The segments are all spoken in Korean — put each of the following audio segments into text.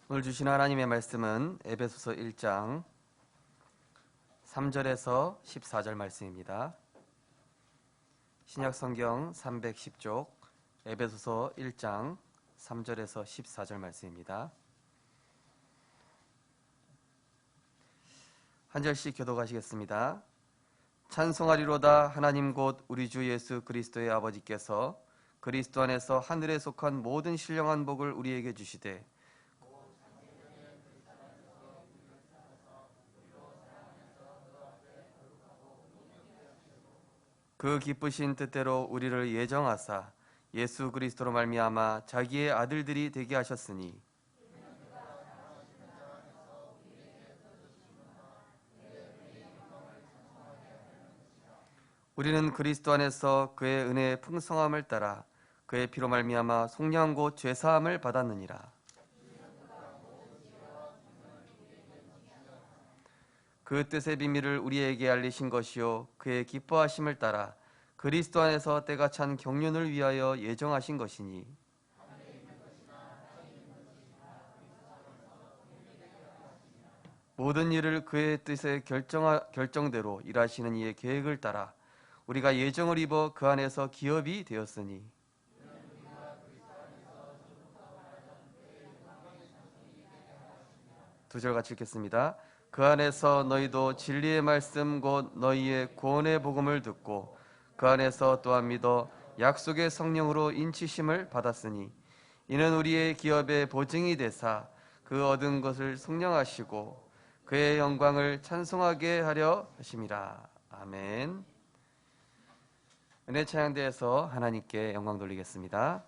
오늘 주신 하나님의 말씀은 에베소서 1장 3절에서 14절 말씀입니다. 신약성경 310쪽 에베소서 1장 3절에서 14절 말씀입니다. 한 절씩 교독하시겠습니다. 찬송하리로다 하나님 곧 우리 주 예수 그리스도의 아버지께서 그리스도 안에서 하늘에 속한 모든 신령한 복을 우리에게 주시되 그 기쁘신 뜻대로 우리를 예정하사 예수 그리스도로 말미암아 자기의 아들들이 되게 하셨으니 우리는 그리스도 안에서 그의 은혜의 풍성함을 따라 그의 피로 말미암아 속량 곧 죄사함을 받았느니라. 그 뜻의 비밀을 우리에게 알리신 것이요 그의 기뻐하심을 따라 그리스도 안에서 때가 찬 경륜을 위하여 예정하신 것이니 모든 일을 그의 뜻의 결정대로 일하시는 이의 계획을 따라 우리가 예정을 입어 그 안에서 기업이 되었으니 두 절 같이 읽겠습니다. 그 안에서 너희도 진리의 말씀 곧 너희의 구원의 복음을 듣고 그 안에서 또한 믿어 약속의 성령으로 인치심을 받았으니 이는 우리의 기업의 보증이 되사 그 얻은 것을 속량하시고 그의 영광을 찬송하게 하려 하심이라. 아멘. 은혜 찬양대에서 하나님께 영광 돌리겠습니다.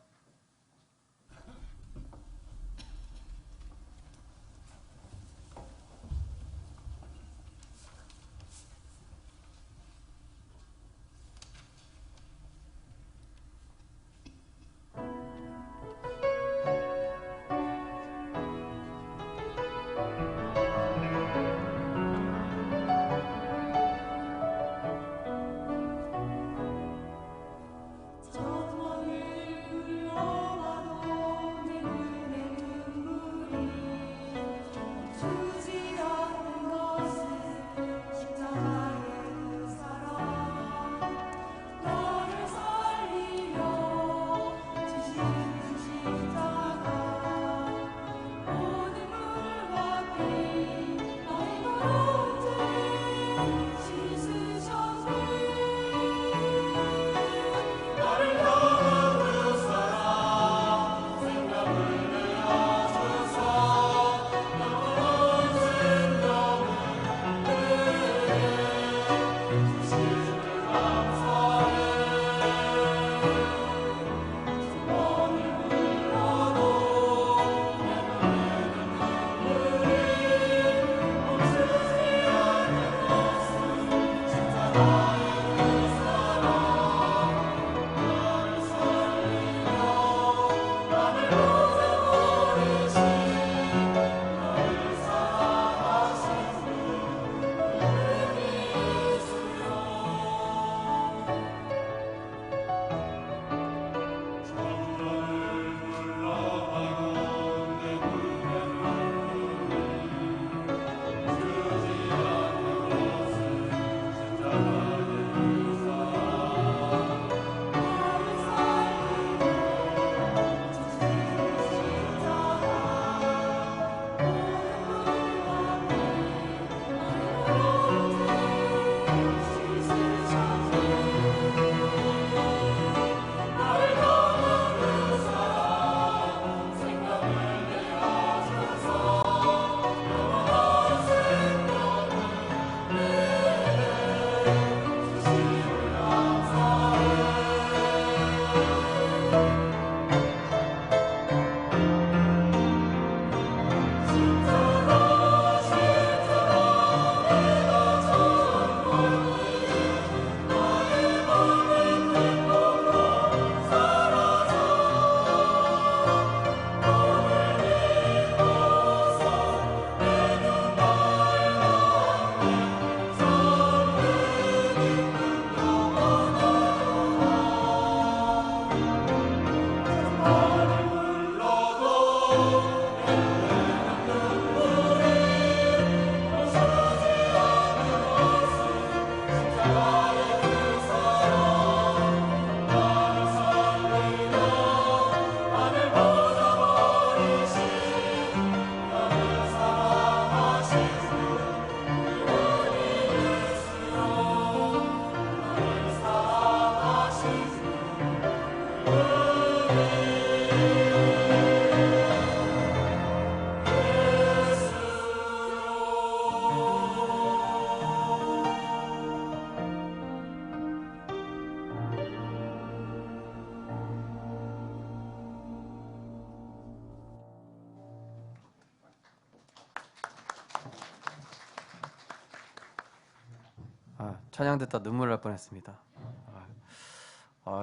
찬양 듣다 눈물 날 뻔했습니다.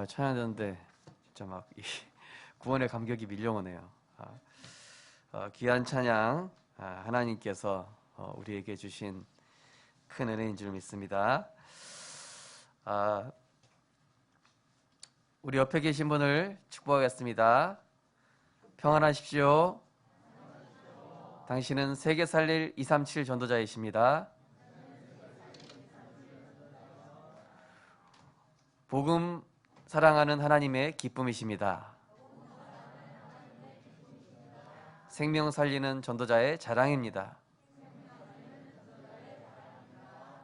찬양 듣는데 진짜 막 구원의 감격이 밀려오네요. 귀한 찬양, 하나님께서 우리에게 주신 큰 은혜인 줄 믿습니다. 우리 옆에 계신 분을 축복하겠습니다. 평안하십시오. 당신은 세계 살릴 237 전도자이십니다. 복음 사랑하는 하나님의 기쁨이십니다. 생명 살리는 전도자의 자랑입니다.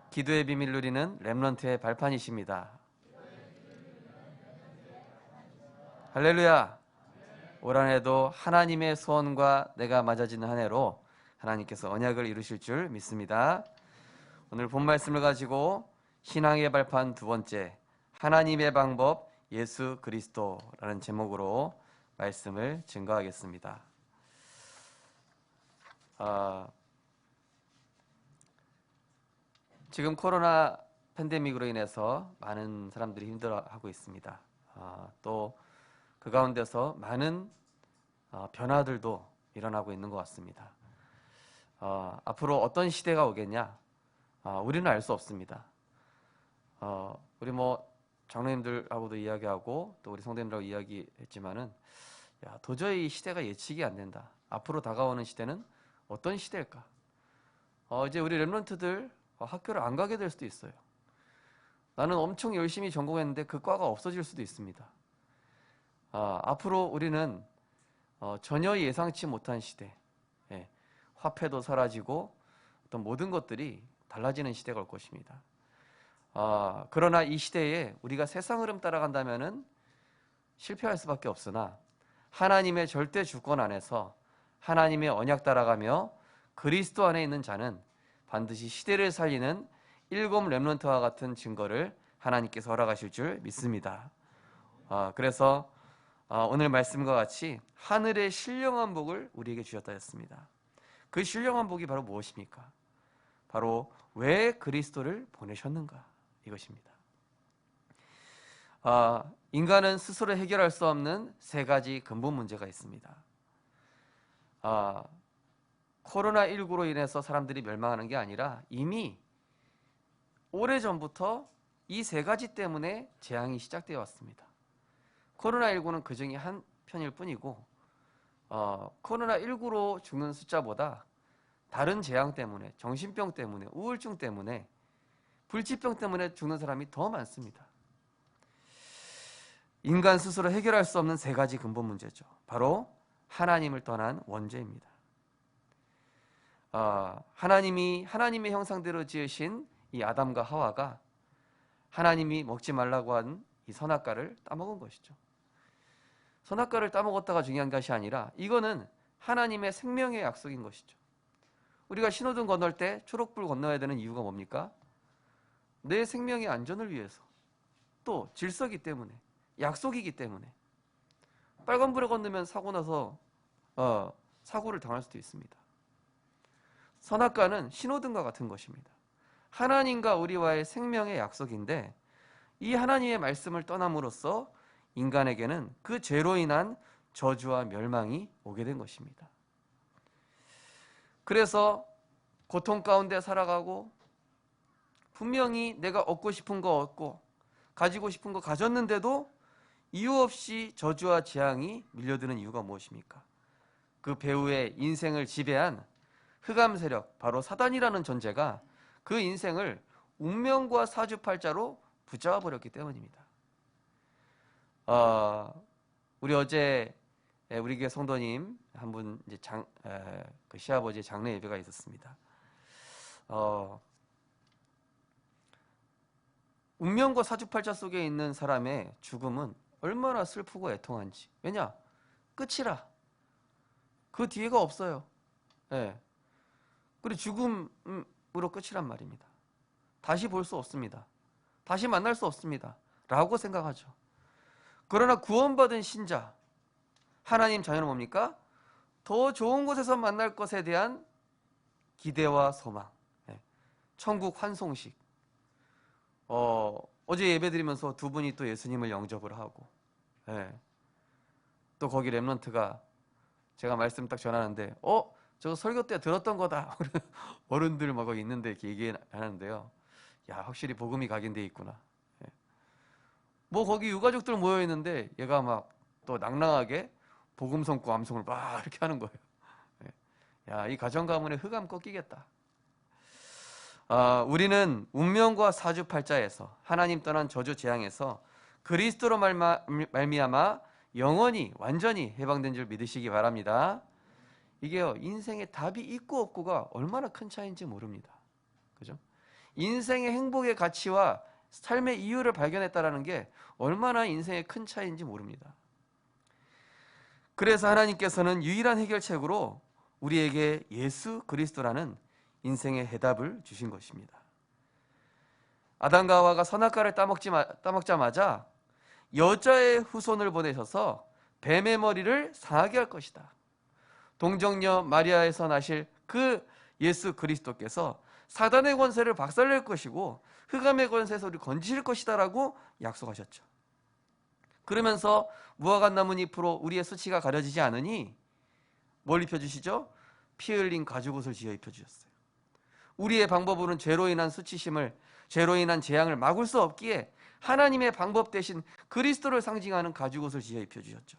기도의 비밀 누리는 렘넌트의 발판이십니다. 할렐루야! 올 한 해도 하나님의 소원과 내가 맞아지는 한 해로 하나님께서 언약을 이루실 줄 믿습니다. 오늘 본 말씀을 가지고 신앙의 발판 두 번째, 하나님의 방법 예수 그리스도라는 제목으로 말씀을 증거하겠습니다. 지금 코로나 팬데믹으로 인해서 많은 사람들이 힘들어하고 있습니다. 또 그 가운데서 많은 변화들도 일어나고 있는 것 같습니다. 앞으로 어떤 시대가 오겠냐? 우리는 알 수 없습니다. 우리 장로님들하고도 이야기하고 또 우리 성도님들하고 이야기했지만은 도저히 이 시대가 예측이 안 된다. 앞으로 다가오는 시대는 어떤 시대일까? 이제 우리 렘넌트들 학교를 안 가게 될 수도 있어요. 나는 엄청 열심히 전공했는데 그 과가 없어질 수도 있습니다. 앞으로 우리는 전혀 예상치 못한 시대, 화폐도 사라지고 어떤 모든 것들이 달라지는 시대가 올 것입니다. 그러나 이 시대에 우리가 세상 흐름 따라간다면은 실패할 수밖에 없으나 하나님의 절대 주권 안에서 하나님의 언약 따라가며 그리스도 안에 있는 자는 반드시 시대를 살리는 7 렘넌트와 같은 증거를 하나님께서 허락하실 줄 믿습니다. 그래서 오늘 말씀과 같이 하늘의 신령한 복을 우리에게 주셨다 했습니다. 그 신령한 복이 바로 무엇입니까? 바로 왜 그리스도를 보내셨는가 이것입니다. 인간은 스스로 해결할 수 없는 3가지 근본 문제가 있습니다. 코로나19로 인해서 사람들이 멸망하는 게 아니라 이미 오래전부터 이 3가지 때문에 재앙이 시작되어 왔습니다. 코로나19는 그 중에 한 편일 뿐이고 코로나19로 죽는 숫자보다 다른 재앙 때문에, 정신병 때문에, 우울증 때문에, 불치병 때문에 죽는 사람이 더 많습니다. 인간 스스로 해결할 수 없는 3가지 근본 문제죠. 바로 하나님을 떠난 원죄입니다. 하나님이 하나님의 형상대로 지으신 이 아담과 하와가 하나님이 먹지 말라고 한 이 선악과를 따먹은 것이죠. 선악과를 따먹었다가 중요한 것이 아니라 이거는 하나님의 생명의 약속인 것이죠. 우리가 신호등 건널 때 초록불 건너야 되는 이유가 뭡니까? 내 생명의 안전을 위해서, 또 질서이기 때문에, 약속이기 때문에. 빨간불에 건너면 사고 나서 사고를 당할 수도 있습니다. 선악과는 신호등과 같은 것입니다. 하나님과 우리와의 생명의 약속인데 이 하나님의 말씀을 떠남으로써 인간에게는 그 죄로 인한 저주와 멸망이 오게 된 것입니다. 그래서 고통 가운데 살아가고 분명히 내가 얻고 싶은 거 얻고 가지고 싶은 거 가졌는데도 이유 없이 저주와 재앙이 밀려드는 이유가 무엇입니까? 그 배우의 인생을 지배한 흑암 세력, 바로 사단이라는 존재가 그 인생을 운명과 사주팔자로 붙잡아 버렸기 때문입니다. 우리 어제 우리 교회 성도님 한 분 이제 그 시아버지 장례 예배가 있었습니다. 운명과 사주팔자 속에 있는 사람의 죽음은 얼마나 슬프고 애통한지. 왜냐? 끝이라. 그 뒤에가 없어요. 그리고 죽음으로 끝이란 말입니다. 다시 볼 수 없습니다. 다시 만날 수 없습니다. 라고 생각하죠. 그러나 구원받은 신자, 하나님 자녀는 뭡니까? 더 좋은 곳에서 만날 것에 대한 기대와 소망, 천국 환송식, 어제 예배드리면서 두 분이 또 예수님을 영접을 하고, 예. 또 거기 렘넌트가 제가 말씀 딱 전하는데, 저거 설교 때 들었던 거다. 어른들 막 거기 있는데 이렇게 얘기하는데요. 야, 확실히 복음이 각인돼 있구나. 예. 뭐 거기 유가족들 모여 있는데 얘가 막 또 낭낭하게 복음 성구 암송을 막 이렇게 하는 거예요. 예. 야, 이 가정 가문의 흑암 꺾이겠다. 우리는 운명과 사주팔자에서 하나님 떠난 저주 재앙에서 그리스도로 말미암아 영원히 완전히 해방된 줄 믿으시기 바랍니다. 이게요, 인생에 답이 있고 없고가 얼마나 큰 차이인지 모릅니다. 그죠? 인생의 행복의 가치와 삶의 이유를 발견했다라는 게 얼마나 인생의 큰 차이인지 모릅니다. 그래서 하나님께서는 유일한 해결책으로 우리에게 예수 그리스도라는 인생의 해답을 주신 것입니다. 아담과 하와가 선악과를 따먹자마자 여자의 후손을 보내셔서 뱀의 머리를 상하게 할 것이다. 동정녀 마리아에서 나실 그 예수 그리스도께서 사단의 권세를 박살낼 것이고 흑암의 권세에서 우리를 건지실 것이다 라고 약속하셨죠. 그러면서 무화과 나무 잎으로 우리의 수치가 가려지지 않으니 뭘 입혀주시죠? 피 흘린 가죽옷을 지어 입혀주셨어요. 우리의 방법으로는 죄로 인한 수치심을, 죄로 인한 재앙을 막을 수 없기에 하나님의 방법 대신 그리스도를 상징하는 가죽옷을 지어 입혀주셨죠.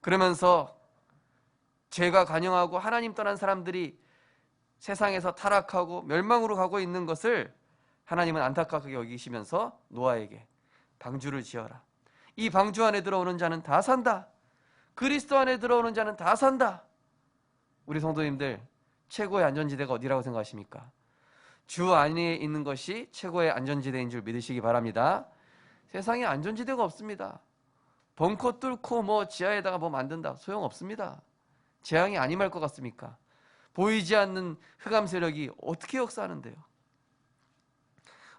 그러면서 죄가 관영하고 하나님 떠난 사람들이 세상에서 타락하고 멸망으로 가고 있는 것을 하나님은 안타깝게 여기시면서 노아에게 방주를 지어라. 이 방주 안에 들어오는 자는 다 산다. 그리스도 안에 들어오는 자는 다 산다. 우리 성도님들, 최고의 안전지대가 어디라고 생각하십니까? 주 안에 있는 것이 최고의 안전지대인 줄 믿으시기 바랍니다. 세상에 안전지대가 없습니다. 벙커 뚫고 뭐 지하에다가 뭐 만든다. 소용없습니다. 재앙이 안 임할 것 같습니까? 보이지 않는 흑암 세력이 어떻게 역사하는데요?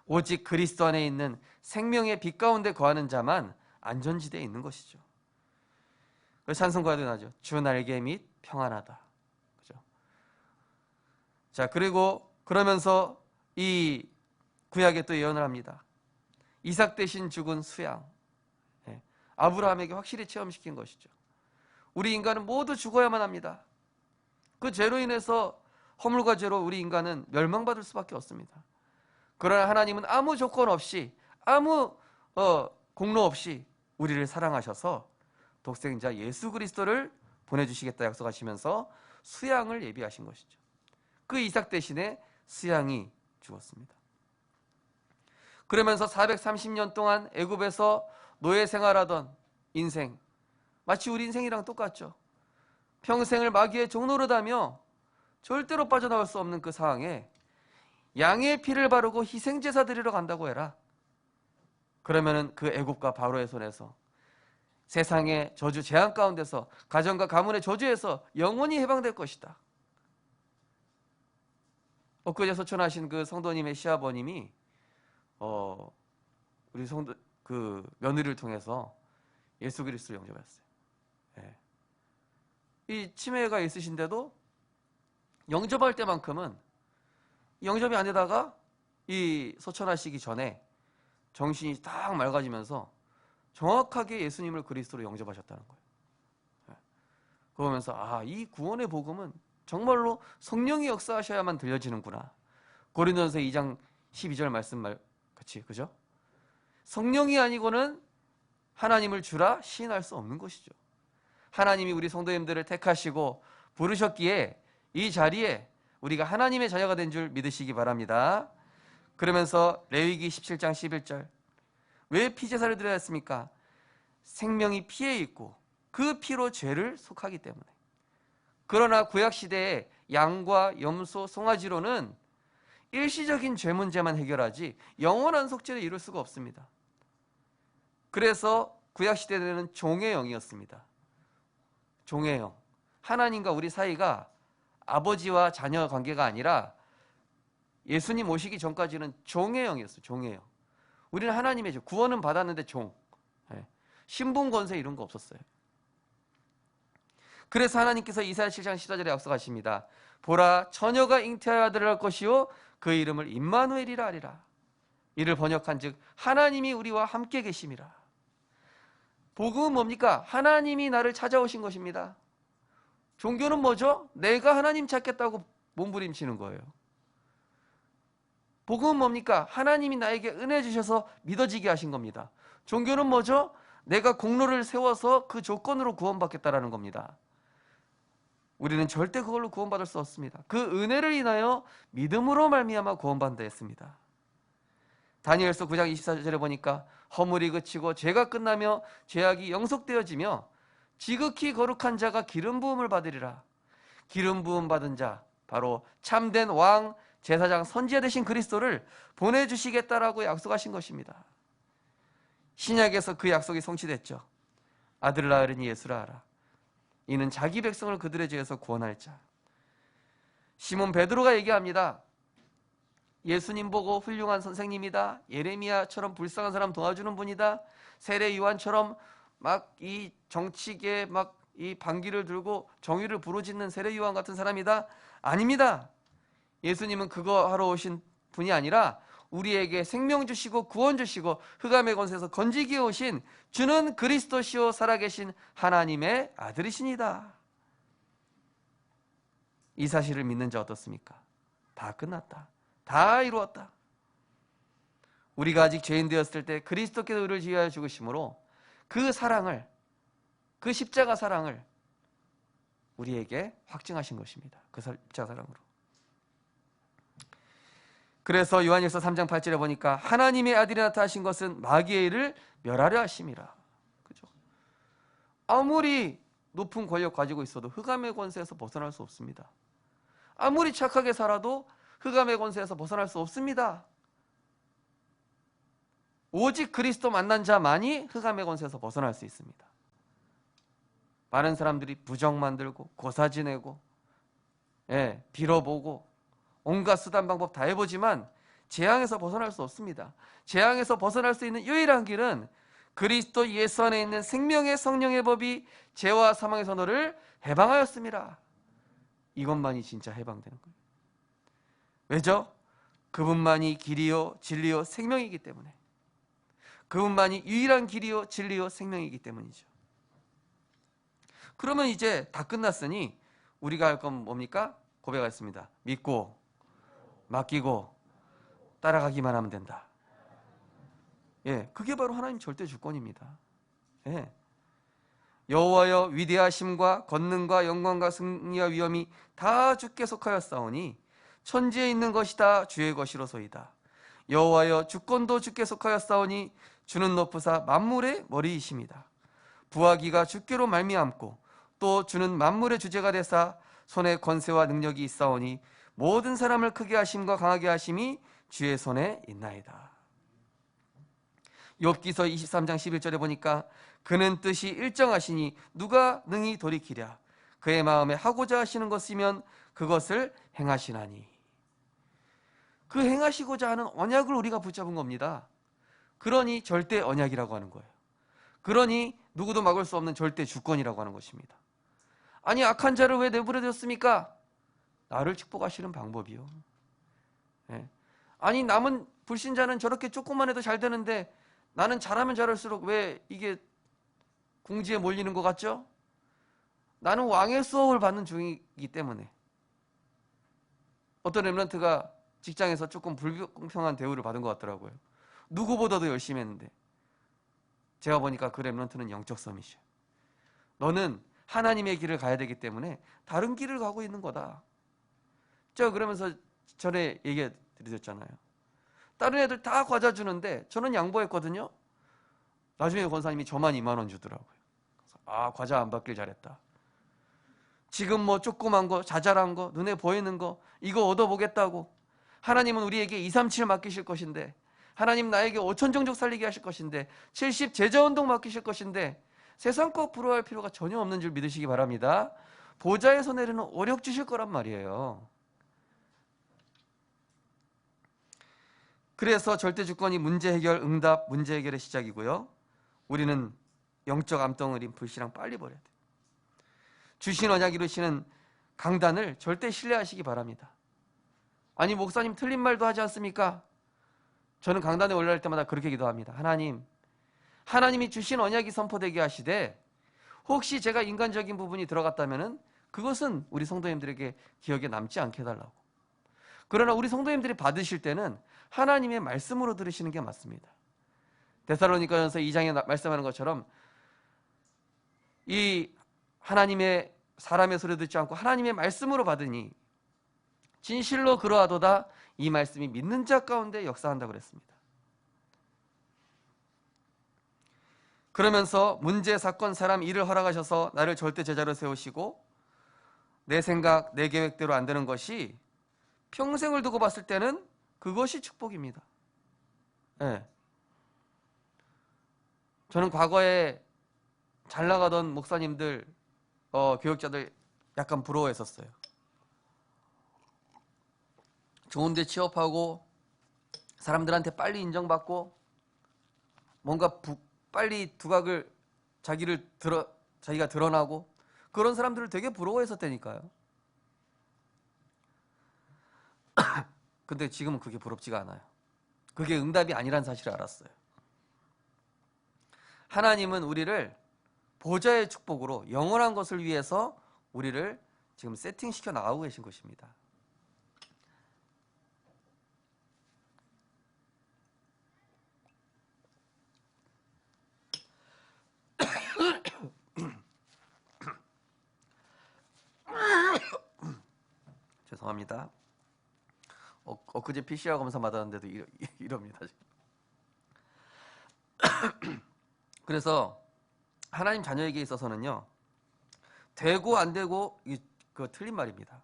오직 그리스도 안에 있는 생명의 빛 가운데 거하는 자만 안전지대에 있는 것이죠. 그래서 찬송가도 나죠. 주 날개 및 평안하다. 그죠? 자, 그리고 그러면서 이 구약에 또 예언을 합니다. 이삭 대신 죽은 수양. 네. 아브라함에게 확실히 체험시킨 것이죠. 우리 인간은 모두 죽어야만 합니다. 그 죄로 인해서 허물과 죄로 우리 인간은 멸망받을 수밖에 없습니다. 그러나 하나님은 아무 조건 없이 아무 공로 없이 우리를 사랑하셔서 독생자 예수 그리스도를 보내주시겠다 약속하시면서 수양을 예비하신 것이죠. 그 이삭 대신에 수양이 죽었습니다. 그러면서 430년 동안 애굽에서 노예 생활하던 인생, 마치 우리 인생이랑 똑같죠. 평생을 마귀의 종노릇하며 절대로 빠져나올 수 없는 그 상황에 양의 피를 바르고 희생제사 드리러 간다고 해라. 그러면은 그 애굽과 바로의 손에서 세상의 저주 재앙 가운데서 가정과 가문의 저주에서 영원히 해방될 것이다. 엊그제 소천하신 그 성도님의 시아버님이 우리 성도 그 며느리를 통해서 예수 그리스도를 영접했어요. 예. 이 치매가 있으신데도 영접할 때만큼은 영접이 안 되다가 이 소천하시기 전에 정신이 딱 맑아지면서 정확하게 예수님을 그리스도로 영접하셨다는 거예요. 예. 그러면서 이 구원의 복음은 정말로 성령이 역사하셔야만 들려지는구나. 고린도전서 2장 12절 말씀 같이, 그죠? 성령이 아니고는 하나님을 주라 시인할 수 없는 것이죠. 하나님이 우리 성도님들을 택하시고 부르셨기에 이 자리에 우리가 하나님의 자녀가 된 줄 믿으시기 바랍니다. 그러면서 레위기 17장 11절, 왜 피제사를 드려야 했습니까? 생명이 피에 있고 그 피로 죄를 속하기 때문에. 그러나 구약시대에 양과 염소, 송아지로는 일시적인 죄 문제만 해결하지 영원한 속죄를 이룰 수가 없습니다. 그래서 구약시대에는 종의 영이었습니다. 종의 영. 하나님과 우리 사이가 아버지와 자녀 관계가 아니라 예수님 오시기 전까지는 종의 영이었어요. 종의 영. 우리는 하나님의 종. 구원은 받았는데 종. 신분 권세 이런 거 없었어요. 그래서 하나님께서 이사야 7장 14절에 약속하십니다. 보라, 처녀가 잉태하여 아들을 낳을 것이요 그 이름을 임마누엘이라 하리라. 이를 번역한즉 하나님이 우리와 함께 계심이라. 복음은 뭡니까? 하나님이 나를 찾아오신 것입니다. 종교는 뭐죠? 내가 하나님 찾겠다고 몸부림치는 거예요. 복음은 뭡니까? 하나님이 나에게 은혜 주셔서 믿어지게 하신 겁니다. 종교는 뭐죠? 내가 공로를 세워서 그 조건으로 구원받겠다라는 겁니다. 우리는 절대 그걸로 구원받을 수 없습니다. 그 은혜를 인하여 믿음으로 말미암아 구원받는다 했습니다. 다니엘서 9장 24절에 보니까 허물이 그치고 죄가 끝나며 죄악이 영속되어지며 지극히 거룩한 자가 기름 부음을 받으리라. 기름 부음 받은 자, 바로 참된 왕, 제사장, 선지자 되신 그리스도를 보내주시겠다라고 약속하신 것입니다. 신약에서 그 약속이 성취됐죠. 아들을 낳으리니 예수라 하라. 이는 자기 백성을 그들의 죄에서 구원할 자. 시몬 베드로가 얘기합니다. 예수님 보고 훌륭한 선생님이다. 예레미야처럼 불쌍한 사람 도와주는 분이다. 세례 요한처럼 막 이 정치계에 막 이 반기를 들고 정의를 부르짖는 세례 요한 같은 사람이다. 아닙니다. 예수님은 그거 하러 오신 분이 아니라 우리에게 생명 주시고 구원 주시고 흑암의 권세에서 건지기에 오신 주는 그리스도시요 살아계신 하나님의 아들이시니다. 이 사실을 믿는 자 어떻습니까? 다 끝났다. 다 이루었다. 우리가 아직 죄인 되었을 때 그리스도께서 우리를 위하여 죽으심으로 그 사랑을, 그 십자가 사랑을 우리에게 확증하신 것입니다. 그 십자가 사랑으로. 그래서 요한일서 3장 8절에 보니까 하나님의 아들이 나타나신 것은 마귀의 일을 멸하려 하심이라. 그죠? 아무리 높은 권력 가지고 있어도 흑암의 권세에서 벗어날 수 없습니다. 아무리 착하게 살아도 흑암의 권세에서 벗어날 수 없습니다. 오직 그리스도 만난 자만이 흑암의 권세에서 벗어날 수 있습니다. 많은 사람들이 부정 만들고 고사 지내고 빌어보고 온갖 수단 방법 다 해보지만 재앙에서 벗어날 수 없습니다. 재앙에서 벗어날 수 있는 유일한 길은 그리스도 예수 안에 있는 생명의 성령의 법이 죄와 사망에서 너를 해방하였습니다. 이것만이 진짜 해방되는 거예요. 왜죠? 그분만이 길이요 진리요 생명이기 때문에. 그분만이 유일한 길이요 진리요 생명이기 때문이죠. 그러면 이제 다 끝났으니 우리가 할 건 뭡니까? 고백하겠습니다. 믿고 맡기고 따라가기만 하면 된다. 그게 바로 하나님 절대 주권입니다. 여호와여 위대하심과 권능과 영광과 승리와 위엄이 다 주께 속하였사오니 천지에 있는 것이 다 주의 것이로소이다. 여호와여 주권도 주께 속하였사오니 주는 높으사 만물의 머리이십니다. 부하기가 주께로 말미암고 또 주는 만물의 주제가 되사 손에 권세와 능력이 있사오니 모든 사람을 크게 하심과 강하게 하심이 주의 손에 있나이다. 욥기서 23장 11절에 보니까 그는 뜻이 일정하시니 누가 능히 돌이키랴. 그의 마음에 하고자 하시는 것이면 그것을 행하시나니. 그 행하시고자 하는 언약을 우리가 붙잡은 겁니다. 그러니 절대 언약이라고 하는 거예요. 그러니 누구도 막을 수 없는 절대 주권이라고 하는 것입니다. 아니 악한 자를 왜 내버려뒀습니까? 나를 축복하시는 방법이요. 아니 남은 불신자는 저렇게 조금만 해도 잘 되는데 나는 잘하면 잘할수록 왜 이게 궁지에 몰리는 것 같죠? 나는 왕의 수업을 받는 중이기 때문에. 어떤 렘넌트가 직장에서 조금 불공평한 대우를 받은 것 같더라고요. 누구보다도 열심히 했는데 제가 보니까 그 렘넌트는 영적 섬이죠. 너는 하나님의 길을 가야 되기 때문에 다른 길을 가고 있는 거다. 제가 그러면서 전에 얘기 드렸잖아요. 다른 애들 다 과자 주는데 저는 양보했거든요. 나중에 권사님이 저만 2만 원 주더라고요. 아, 과자 안 받길 잘했다. 지금 뭐 조그만 거, 자잘한 거, 눈에 보이는 거 이거 얻어보겠다고. 하나님은 우리에게 2, 3, 7 맡기실 것인데, 하나님 나에게 5천 종족 살리게 하실 것인데, 70 제자운동 맡기실 것인데 세상 거 부러워할 필요가 전혀 없는 줄 믿으시기 바랍니다. 보좌에서 내리는 오력 주실 거란 말이에요. 그래서 절대 주권이 문제 해결, 응답, 문제 해결의 시작이고요. 우리는 영적 암덩어리인 불신앙 빨리 버려야 돼요. 주신 언약 이루시는 강단을 절대 신뢰하시기 바랍니다. 아니 목사님 틀린 말도 하지 않습니까? 저는 강단에 올라갈 때마다 그렇게 기도합니다. 하나님이 주신 언약이 선포되게 하시되 혹시 제가 인간적인 부분이 들어갔다면은 그것은 우리 성도님들에게 기억에 남지 않게 해달라고. 그러나 우리 성도님들이 받으실 때는 하나님의 말씀으로 들으시는 게 맞습니다. 데살로니가전서 2장에 말씀하는 것처럼 이 하나님의 사람의 소리 듣지 않고 하나님의 말씀으로 받으니 진실로 그러하도다 이 말씀이 믿는 자 가운데 역사한다고 그랬습니다. 그러면서 문제, 사건, 사람, 일을 허락하셔서 나를 절대 제자로 세우시고 내 생각, 내 계획대로 안 되는 것이 평생을 두고 봤을 때는 그것이 축복입니다. 네. 저는 과거에 잘 나가던 목사님들, 교역자들 약간 부러워했었어요. 좋은 데 취업하고 사람들한테 빨리 인정받고 뭔가 빨리 두각을 자기가 드러나고 그런 사람들을 되게 부러워했었다니까요. 근데 지금은 그게 부럽지가 않아요. 그게 응답이 아니란 사실을 알았어요. 하나님은 우리를 보좌의 축복으로 영원한 것을 위해서 우리를 지금 세팅시켜 나가고 계신 것입니다. 죄송합니다. 엊그제 PCR 검사 받았는데도 이럽니다. 그래서 하나님 자녀에게 있어서는요, 되고 안 되고 그 틀린 말입니다.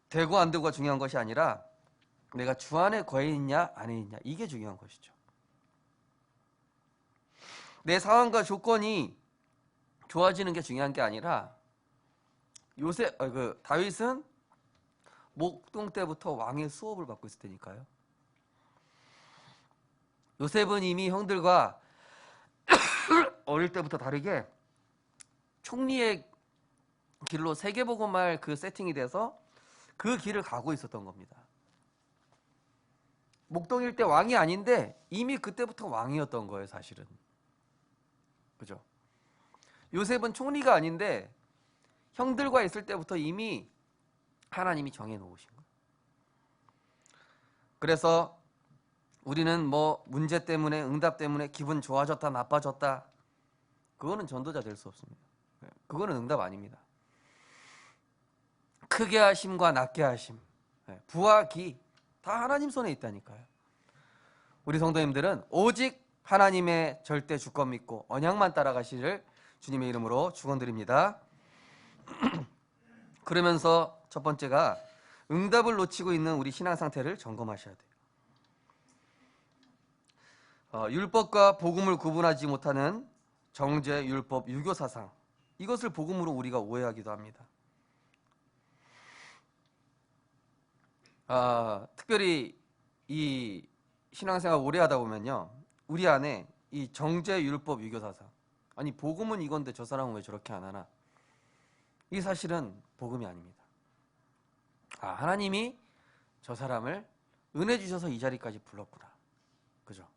되고 안 되고가 중요한 것이 아니라 내가 주 안에 거해 있냐 안에 있냐 이게 중요한 것이죠. 내 상황과 조건이 좋아지는 게 중요한 게 아니라 다윗은 목동 때부터 왕의 수업을 받고 있을 테니까요. 요셉은 이미 형들과 어릴 때부터 다르게 총리의 길로 세계복음할 그 세팅이 돼서 그 길을 가고 있었던 겁니다. 목동일 때 왕이 아닌데 이미 그때부터 왕이었던 거예요, 사실은. 그죠? 요셉은 총리가 아닌데 형들과 있을 때부터 이미 하나님이 정해놓으신 거예요. 그래서 우리는 뭐 문제 때문에 응답 때문에 기분 좋아졌다 나빠졌다 그거는 전도자 될 수 없습니다. 그거는 응답 아닙니다. 크게 하심과 낮게 하심, 부와 기 다 하나님 손에 있다니까요. 우리 성도님들은 오직 하나님의 절대 주권 믿고 언약만 따라가시를 주님의 이름으로 축원드립니다. 그러면서 첫 번째가 응답을 놓치고 있는 우리 신앙 상태를 점검하셔야 돼요. 율법과 복음을 구분하지 못하는 정죄, 율법, 유교 사상, 이것을 복음으로 우리가 오해하기도 합니다. 특별히 이 신앙생활 오래 하다 보면요, 우리 안에 이 정죄, 율법, 유교 사상, 아니 복음은 이건데 저 사람은 왜 저렇게 안 하나, 이 사실은 복음이 아닙니다. 하나님이 저 사람을 은혜 주셔서 이 자리까지 불렀구나, 그죠?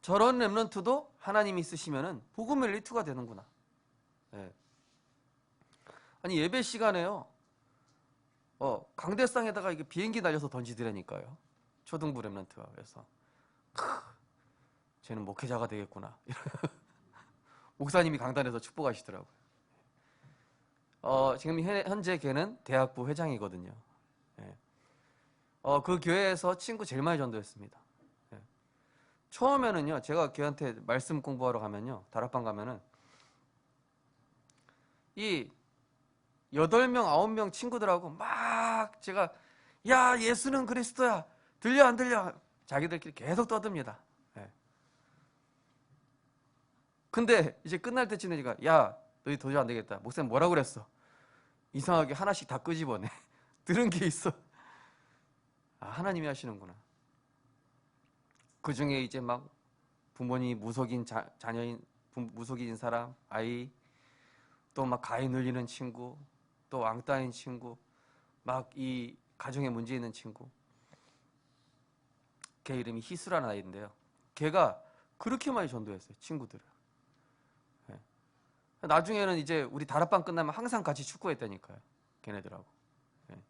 저런 렘넌트도 하나님이 쓰시면은 복음 엘리트가 되는구나. 네. 아니 예배 시간에요, 강대상에다가 이게 비행기 날려서 던지더라니까요. 초등부 렘넌트가. 그래서 쟤는 목회자가 되겠구나. 목사님이 강단에서 축복하시더라고요. 지금 현재 걔는 대학부 회장이거든요. 네. 그 교회에서 친구 제일 많이 전도했습니다. 네. 처음에는요, 제가 걔한테 말씀 공부하러 가면요, 다락방 가면은 이 8명, 9명 친구들하고 막 제가 야, 예수는 그리스도야. 들려 안 들려? 자기들끼리 계속 떠듭니다. 네. 근데 이제 끝날 때쯤 되니까 야, 너희 도저히 안 되겠다. 목사님 뭐라고 그랬어? 이상하게 하나씩 다 끄집어내. 들은 게 있어. 하나님이 하시는구나. 그 중에 이제 막 부모님 무속인 자녀인 무속인 사람, 아이, 또 막 가위 눌리는 친구, 또 왕따인 친구, 막 이 가정에 문제 있는 친구. 걔 이름이 희수라는 아이인데요. 걔가 그렇게 많이 전도했어요, 친구들을. 예. 나중에는 이제 우리 다락방 끝나면 항상 같이 축구했다니까요, 걔네들하고. 예.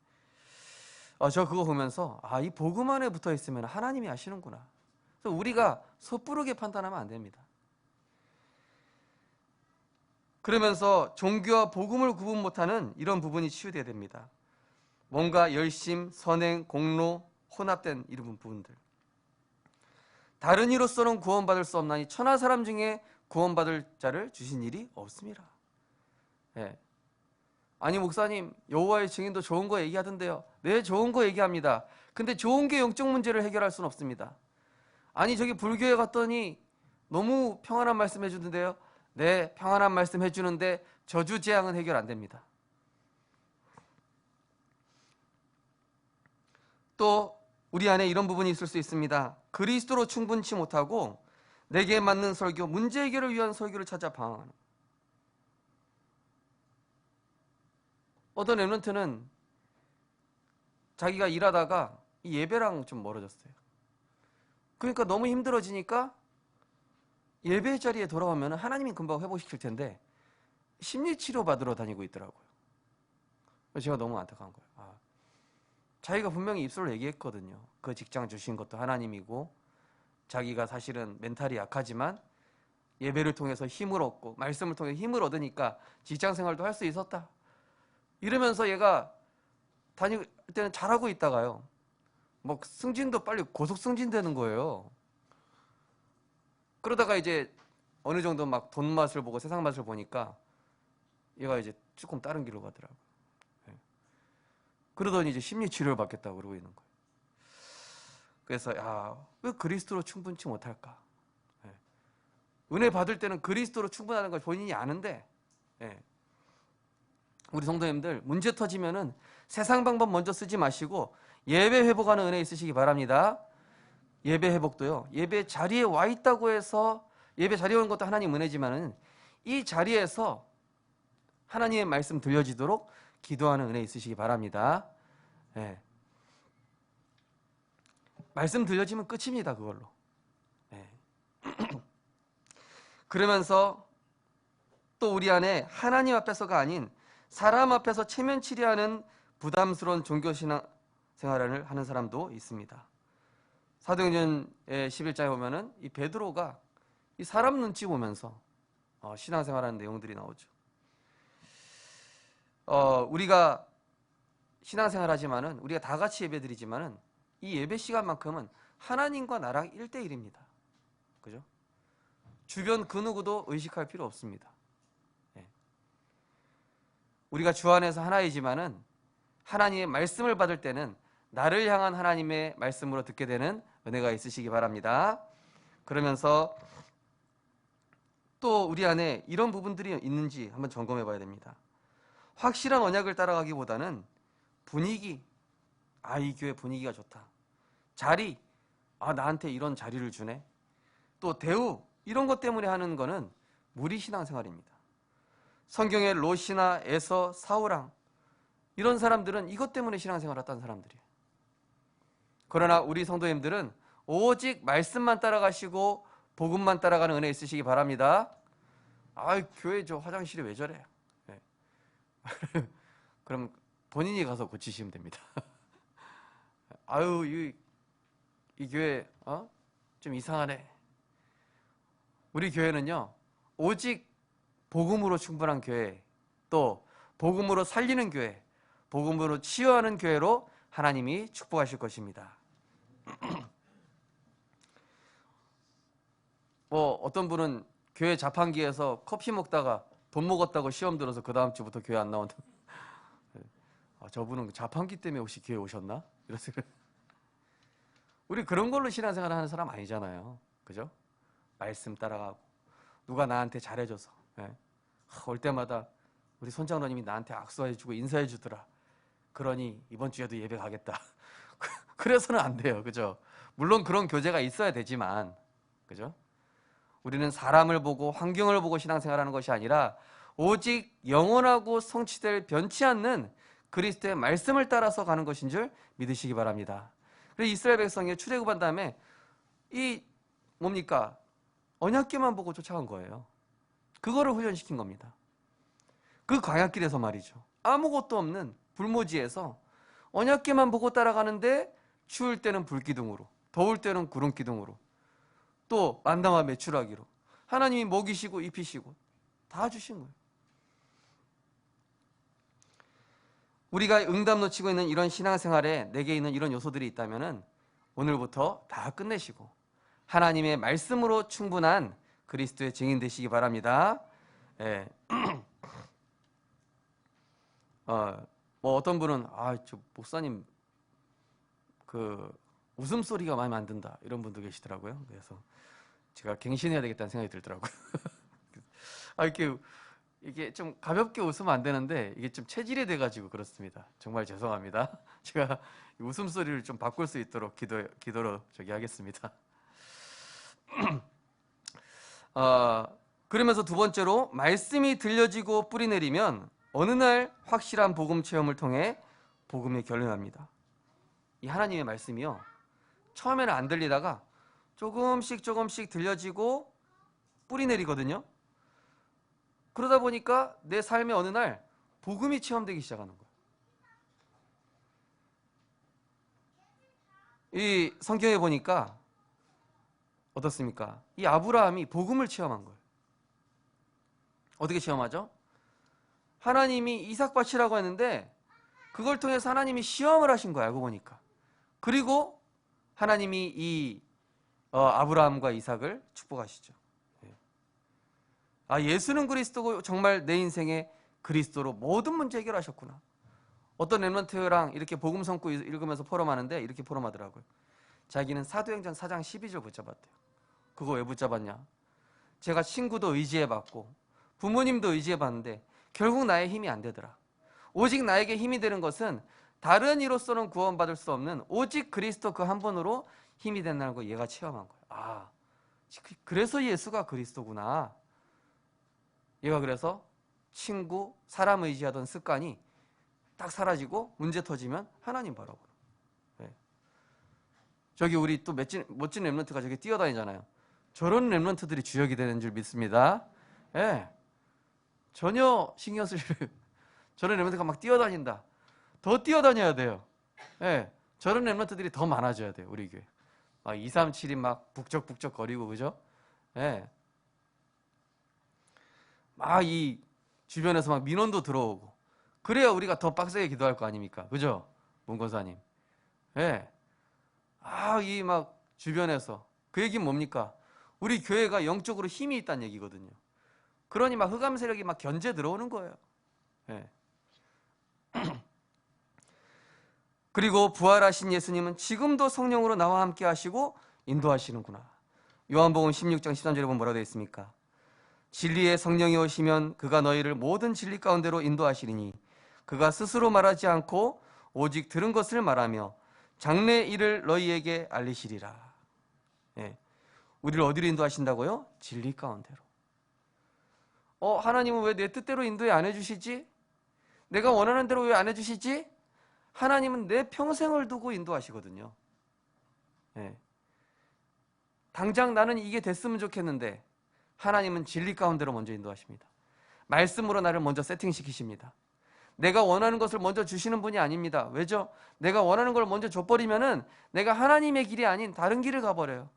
저 그거 보면서 이 복음 안에 붙어 있으면 하나님이 아시는구나. 그래서 우리가 섣부르게 판단하면 안 됩니다. 그러면서 종교와 복음을 구분 못하는 이런 부분이 치유돼야 됩니다. 뭔가 열심, 선행, 공로, 혼합된 이런 부분들. 다른 이로서는 구원받을 수 없나니 천하 사람 중에 구원받을 자를 주신 일이 없습니다. 예. 아니 목사님, 여호와의 증인도 좋은 거 얘기하던데요. 네, 좋은 거 얘기합니다. 근데 좋은 게 영적 문제를 해결할 수는 없습니다. 아니 저기 불교에 갔더니 너무 평안한 말씀 해주는데요. 네, 평안한 말씀 해주는데 저주재앙은 해결 안 됩니다. 또 우리 안에 이런 부분이 있을 수 있습니다. 그리스도로 충분치 못하고 내게 맞는 설교, 문제 해결을 위한 설교를 찾아 방황하는. 어떤 랩런트는 자기가 일하다가 이 예배랑 좀 멀어졌어요. 그러니까 너무 힘들어지니까 예배 자리에 돌아오면 하나님이 금방 회복시킬 텐데 심리치료 받으러 다니고 있더라고요. 제가 너무 안타까운 거예요. 자기가 분명히 입술로 얘기했거든요. 그 직장 주신 것도 하나님이고 자기가 사실은 멘탈이 약하지만 예배를 통해서 힘을 얻고 말씀을 통해 힘을 얻으니까 직장 생활도 할 수 있었다. 이러면서 얘가 다닐 때는 잘하고 있다가요. 뭐 승진도 빨리 고속 승진되는 거예요. 그러다가 이제 어느 정도 막 돈 맛을 보고 세상 맛을 보니까 얘가 이제 조금 다른 길로 가더라고요. 그러더니 이제 심리 치료를 받겠다고 그러고 있는 거예요. 그래서 왜 그리스도로 충분치 못할까? 은혜 받을 때는 그리스도로 충분하는 걸 본인이 아는데 우리 성도님들 문제 터지면은 세상 방법 먼저 쓰지 마시고 예배 회복하는 은혜 있으시기 바랍니다. 예배 회복도요. 예배 자리에 와 있다고 해서 예배 자리에 오는 것도 하나님 은혜지만은 이 자리에서 하나님의 말씀 들려지도록 기도하는 은혜 있으시기 바랍니다. 말씀 들려지면 끝입니다. 그걸로. 그러면서 또 우리 안에 하나님 앞에서가 아닌 사람 앞에서 체면치레하는 부담스러운 종교신앙 생활을 하는 사람도 있습니다. 사도행전의 11장에 보면은 이 베드로가 이 사람 눈치 보면서 신앙생활하는 내용들이 나오죠. 우리가 신앙생활하지만은 우리가 다 같이 예배드리지만은 이 예배 시간만큼은 하나님과 나랑 1대1입니다. 그죠? 주변 그 누구도 의식할 필요 없습니다. 우리가 주 안에서 하나이지만은 하나님의 말씀을 받을 때는 나를 향한 하나님의 말씀으로 듣게 되는 은혜가 있으시기 바랍니다. 그러면서 또 우리 안에 이런 부분들이 있는지 한번 점검해 봐야 됩니다. 확실한 언약을 따라가기보다는 분위기, 이 교회 분위기가 좋다. 자리, 나한테 이런 자리를 주네. 또 대우, 이런 것 때문에 하는 거는 무리 신앙생활입니다. 성경의 롯이나 에서, 사울왕 이런 사람들은 이것 때문에 신앙생활을 했다는 사람들이에요. 그러나 우리 성도님들은 오직 말씀만 따라가시고 복음만 따라가는 은혜 있으시기 바랍니다. 교회 저 화장실이 왜 저래? 그럼 본인이 가서 고치시면 됩니다. 이 교회 좀 이상하네. 우리 교회는요 오직 복음으로 충분한 교회, 또 복음으로 살리는 교회, 복음으로 치유하는 교회로 하나님이 축복하실 것입니다. 어떤 분은 교회 자판기에서 커피 먹다가 돈 먹었다고 시험 들어서 그 다음 주부터 교회 안 나온다. 저분은 자판기 때문에 혹시 교회 오셨나? 이러세요. 우리 그런 걸로 신앙생활 하는 사람 아니잖아요. 그죠? 말씀 따라가고 누가 나한테 잘해줘서 올 때마다 우리 손장로님이 나한테 악수해주고 인사해주더라. 그러니 이번 주에도 예배 가겠다. 그래서는 안 돼요. 그죠? 물론 그런 교제가 있어야 되지만 그죠? 우리는 사람을 보고 환경을 보고 신앙생활하는 것이 아니라 오직 영원하고 성취될 변치 않는 그리스도의 말씀을 따라서 가는 것인 줄 믿으시기 바랍니다. 그래서 이스라엘 백성이 출애굽한 다음에 이 뭡니까? 언약궤만 보고 쫓아간 거예요. 그거를 훈련시킨 겁니다. 그 광야길에서 말이죠. 아무것도 없는 불모지에서 언약궤만 보고 따라가는데 추울 때는 불기둥으로, 더울 때는 구름기둥으로, 또 만나와 메추라기로 하나님이 먹이시고 입히시고 다 주신 거예요. 우리가 응답 놓치고 있는 이런 신앙생활에 내게 있는 이런 요소들이 있다면 오늘부터 다 끝내시고 하나님의 말씀으로 충분한 그리스도의 증인 되시기 바랍니다. 예. 뭐 어떤 분은 저 목사님 그 웃음소리가 마음에 안 든다 이런 분도 계시더라고요. 그래서 제가 갱신해야 되겠다는 생각이 들더라고요. 이게 좀 가볍게 웃으면 안 되는데 이게 좀 체질이 돼가지고 그렇습니다. 정말 죄송합니다. 제가 웃음소리를 좀 바꿀 수 있도록 기도로 하겠습니다. 그러면서 두 번째로 말씀이 들려지고 뿌리 내리면 어느 날 확실한 복음 체험을 통해 복음에 결론합니다. 이 하나님의 말씀이요, 처음에는 안 들리다가 조금씩 들려지고 뿌리 내리거든요. 그러다 보니까 내 삶의 어느 날 복음이 체험되기 시작하는 거예요. 이 성경에 보니까 어떻습니까? 이 아브라함이 복음을 체험한 거예요. 어떻게 체험하죠? 하나님이 이삭 바치라고 했는데 그걸 통해서 하나님이 시험을 하신 거예요. 알고 보니까. 그리고 하나님이 이 아브라함과 이삭을 축복하시죠. 예수는 그리스도고 정말 내 인생에 그리스도로 모든 문제 해결하셨구나. 어떤 랩런트랑 이렇게 복음 성구 읽으면서 포럼하는데 이렇게 포럼하더라고요. 자기는 사도행전 4장 12절 붙잡았대요. 그거 왜 붙잡았냐? 제가 친구도 의지해봤고 부모님도 의지해봤는데 결국 나의 힘이 안 되더라. 오직 나에게 힘이 되는 것은 다른 이로서는 구원받을 수 없는 오직 그리스도 그 한 분으로 힘이 된다는 걸 얘가 체험한 거예요. 그래서 예수가 그리스도구나. 얘가 그래서 친구, 사람 의지하던 습관이 딱 사라지고 문제 터지면 하나님 바라보는. 저기 우리 또 멋진 랩런트가 저기 뛰어다니잖아요. 저런 랩런트들이 주역이 되는 줄 믿습니다. 전혀 신경 쓸 저런 랩런트가 막 뛰어다닌다. 더 뛰어다녀야 돼요. 저런 랩런트들이 더 많아져야 돼요. 우리 교회. 2, 3, 7이 막 북적북적 거리고 그죠? 막 이 주변에서 막 민원도 들어오고 그래야 우리가 더 빡세게 기도할 거 아닙니까? 그죠? 문권사님. 이 막 주변에서 그 얘기는 뭡니까? 우리 교회가 영적으로 힘이 있다는 얘기거든요. 그러니 막 흑암 세력이 막 견제 들어오는 거예요. 그리고 부활하신 예수님은 지금도 성령으로 나와 함께 하시고 인도하시는구나. 요한복음 16장 13절에 보면 뭐라고 되어 있습니까? 진리의 성령이 오시면 그가 너희를 모든 진리 가운데로 인도하시리니 그가 스스로 말하지 않고 오직 들은 것을 말하며 장래 일을 너희에게 알리시리라. 우리를 어디로 인도하신다고요? 진리 가운데로. 하나님은 왜 내 뜻대로 인도에 안 해주시지? 내가 원하는 대로 왜 안 해주시지? 하나님은 내 평생을 두고 인도하시거든요. 당장 나는 이게 됐으면 좋겠는데 하나님은 진리 가운데로 먼저 인도하십니다. 말씀으로 나를 먼저 세팅시키십니다. 내가 원하는 것을 먼저 주시는 분이 아닙니다. 왜죠? 내가 원하는 걸 먼저 줘버리면은 내가 하나님의 길이 아닌 다른 길을 가버려요.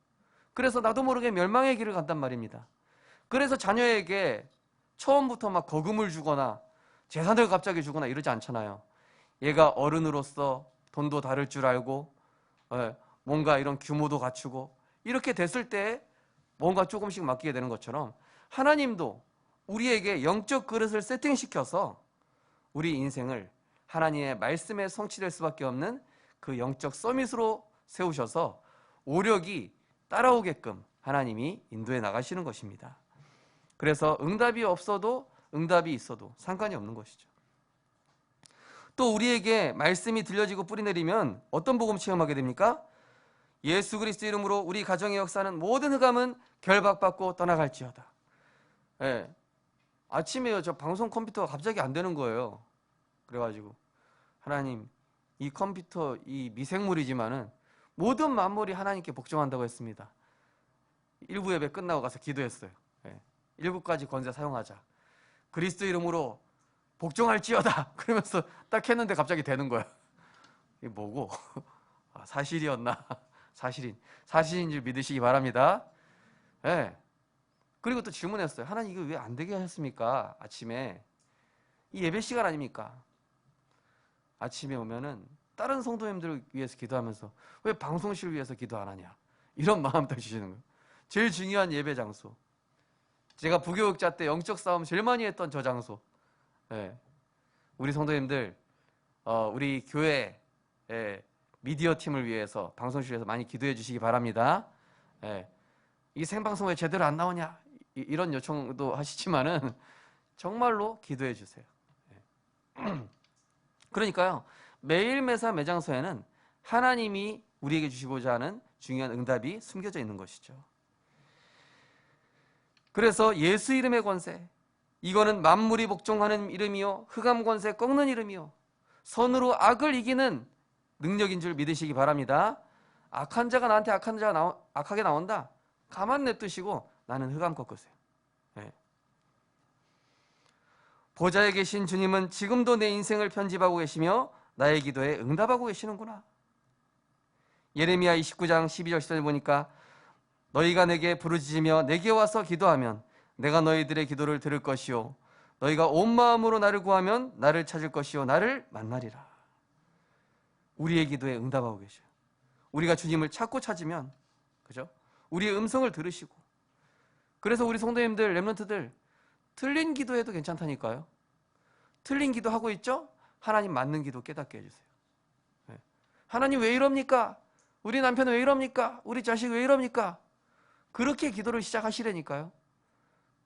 그래서 나도 모르게 멸망의 길을 간단 말입니다. 그래서 자녀에게 처음부터 막 거금을 주거나 재산을 갑자기 주거나 이러지 않잖아요. 얘가 어른으로서 돈도 다룰 줄 알고 뭔가 이런 규모도 갖추고 이렇게 됐을 때 뭔가 조금씩 맡기게 되는 것처럼 하나님도 우리에게 영적 그릇을 세팅시켜서 우리 인생을 하나님의 말씀에 성취될 수밖에 없는 그 영적 서밋으로 세우셔서 오력이 따라오게끔 하나님이 인도해 나가시는 것입니다. 그래서 응답이 없어도 응답이 있어도 상관이 없는 것이죠. 또 우리에게 말씀이 들려지고 뿌리 내리면 어떤 복음 체험하게 됩니까? 예수 그리스도 이름으로 우리 가정의 역사는 모든 흑암은 결박받고 떠나갈지어다. 아침에요, 저 방송 컴퓨터가 갑자기 안 되는 거예요. 그래가지고 하나님, 이 컴퓨터 이 미생물이지만은 모든 만물이 하나님께 복종한다고 했습니다. 1부 예배 끝나고 가서 기도했어요. 1부까지 권세 사용하자. 그리스도 이름으로 복종할지어다. 그러면서 딱 했는데 갑자기 되는 거야. 이게 뭐고? 아, 사실이었나? 사실인 줄 믿으시기 바랍니다. 예. 그리고 또 질문했어요. 하나님, 이거 왜 안 되게 하셨습니까? 아침에. 이 예배 시간 아닙니까? 아침에 오면은 다른 성도님들을 위해서 기도하면서 왜 방송실을 위해서 기도 안 하냐? 이런 마음 딱 주시는 거예요. 제일 중요한 예배 장소. 제가 부교육자 때 영적 싸움 제일 많이 했던 저 장소. 예. 우리 성도님들, 우리 교회 미디어 팀을 위해서 방송실에서 많이 기도해 주시기 바랍니다. 예. 이 생방송 왜 제대로 안 나오냐? 이런 요청도 하시지만은 정말로 기도해 주세요. 예. 그러니까요, 매일 매사 매장소에는 하나님이 우리에게 주시고자 하는 중요한 응답이 숨겨져 있는 것이죠. 그래서 예수 이름의 권세, 이거는 만물이 복종하는 이름이요, 흑암 권세 꺾는 이름이요, 선으로 악을 이기는 능력인 줄 믿으시기 바랍니다. 악한 자가 나한테 악하게 나온다? 가만 냅두시고 나는 흑암 꺾으세요. 네. 보좌에 계신 주님은 지금도 내 인생을 편집하고 계시며 나의 기도에 응답하고 계시는구나. 예레미야 29장 12절 10절에 보니까 너희가 내게 부르짖으며 내게 와서 기도하면 내가 너희들의 기도를 들을 것이요 너희가 온 마음으로 나를 구하면 나를 찾을 것이요 나를 만나리라. 우리의 기도에 응답하고 계셔요. 우리가 주님을 찾으면, 그죠? 우리의 음성을 들으시고. 그래서 우리 성도님들, 렘넌트들 틀린 기도해도 괜찮다니까요. 틀린 기도하고 있죠? 하나님 맞는 기도 깨닫게 해주세요. 네. 하나님 왜 이럽니까? 우리 남편은 왜 이럽니까? 우리 자식 왜 이럽니까? 그렇게 기도를 시작하시라니까요.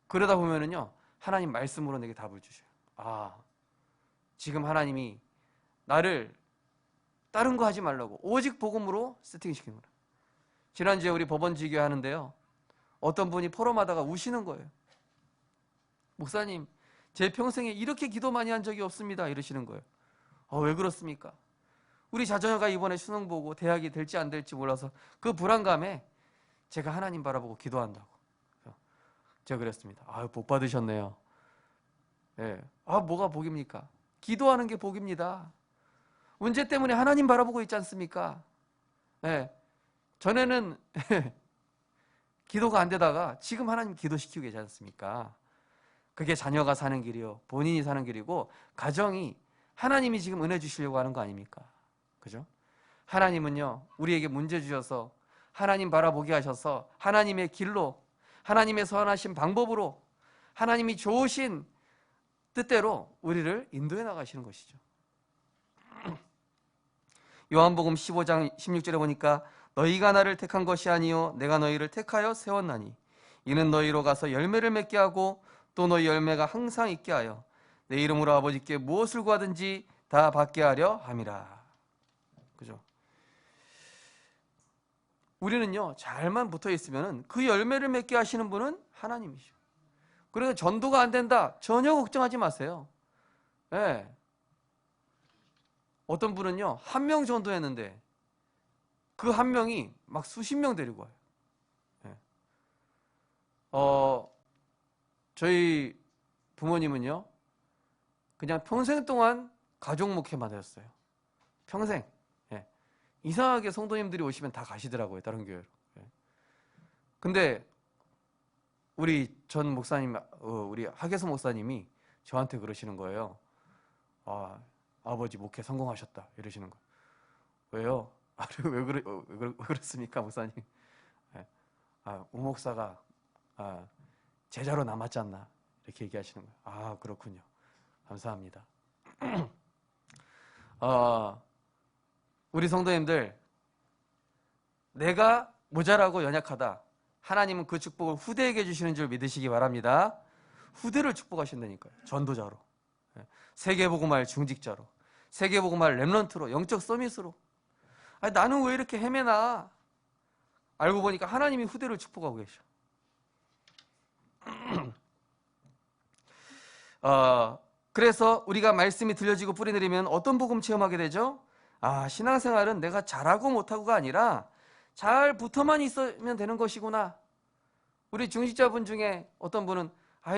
그러다 보면은요, 하나님 말씀으로 내게 답을 주셔요. 아, 지금 하나님이 나를 다른 거 하지 말라고 오직 복음으로 세팅시키는 거라. 지난주에 우리 법원지교 하는데요, 어떤 분이 포럼하다가 우시는 거예요. 목사님, 제 평생에 이렇게 기도 많이 한 적이 없습니다. 이러시는 거예요. 왜 그렇습니까? 우리 자녀가 이번에 수능 보고 대학이 될지 안 될지 몰라서 그 불안감에 제가 하나님 바라보고 기도한다고. 제가 그랬습니다. 복 받으셨네요. 예. 뭐가 복입니까? 기도하는 게 복입니다. 문제 때문에 하나님 바라보고 있지 않습니까? 예. 전에는 기도가 안 되다가 지금 하나님 기도시키고 계지 않습니까? 그게 자녀가 사는 길이요, 본인이 사는 길이고, 가정이 하나님이 지금 은혜 주시려고 하는 거 아닙니까? 그죠? 하나님은요, 우리에게 문제 주셔서 하나님 바라보게 하셔서 하나님의 길로, 하나님의 선하신 방법으로, 하나님이 좋으신 뜻대로 우리를 인도해 나가시는 것이죠. 요한복음 15장 16절에 보니까 너희가 나를 택한 것이 아니요 내가 너희를 택하여 세웠나니 이는 너희로 가서 열매를 맺게 하고 또 너희 열매가 항상 있게 하여 내 이름으로 아버지께 무엇을 구하든지 다 받게 하려 함이라. 그죠? 우리는요, 잘만 붙어 있으면 그 열매를 맺게 하시는 분은 하나님이죠. 그래서 전도가 안 된다, 전혀 걱정하지 마세요. 네. 어떤 분은요, 1명 전도했는데 그 1명이 막 수십 명 데리고 와요. 네. 저희 부모님은요, 그냥 평생 동안 가족 목회만 하셨어요. 평생. 예. 이상하게 성도님들이 오시면 다 가시더라고요, 다른 교회로. 예. 근데 우리 전 목사님, 우리 하계서 목사님이 저한테 그러시는 거예요. 아버지 목회 성공하셨다, 이러시는 거예요. 왜요? 왜 그렇습니까, 목사님? 예. 우 목사가 제자로 남았지 않나, 이렇게 얘기하시는 거예요. 그렇군요. 감사합니다. 우리 성도님들, 내가 모자라고 연약하다, 하나님은 그 축복을 후대에게 주시는 줄 믿으시기 바랍니다. 후대를 축복하신다니까요. 전도자로, 세계복음할 중직자로, 세계복음할 렘넌트로, 영적 서밋으로. 나는 왜 이렇게 헤매나? 알고 보니까 하나님이 후대를 축복하고 계셔. 그래서 우리가 말씀이 들려지고 뿌리 내리면 어떤 복음 체험하게 되죠? 신앙생활은 내가 잘하고 못하고가 아니라 잘 붙어만 있으면 되는 것이구나. 우리 중직자분 중에 어떤 분은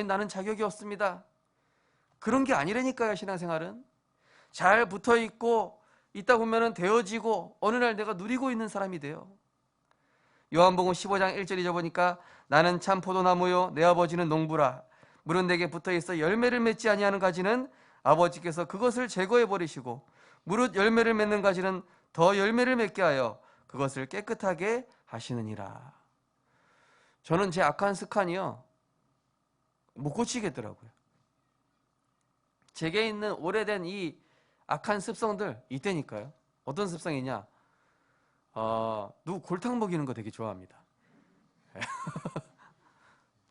나는 자격이 없습니다. 그런 게 아니라니까요. 신앙생활은 잘 붙어있고 있다 보면 되어지고 어느 날 내가 누리고 있는 사람이 돼요. 요한복음 15장 1절 잊어보니까 나는 참 포도나무요 내 아버지는 농부라. 물은 내게 붙어있어 열매를 맺지 아니하는 가지는 아버지께서 그것을 제거해 버리시고 무릇 열매를 맺는 가지는 더 열매를 맺게 하여 그것을 깨끗하게 하시느니라. 저는 제 악한 습관이요 못 고치겠더라고요. 제게 있는 오래된 이 악한 습성들 이때니까요. 어떤 습성이냐? 누구 골탕 먹이는 거 되게 좋아합니다.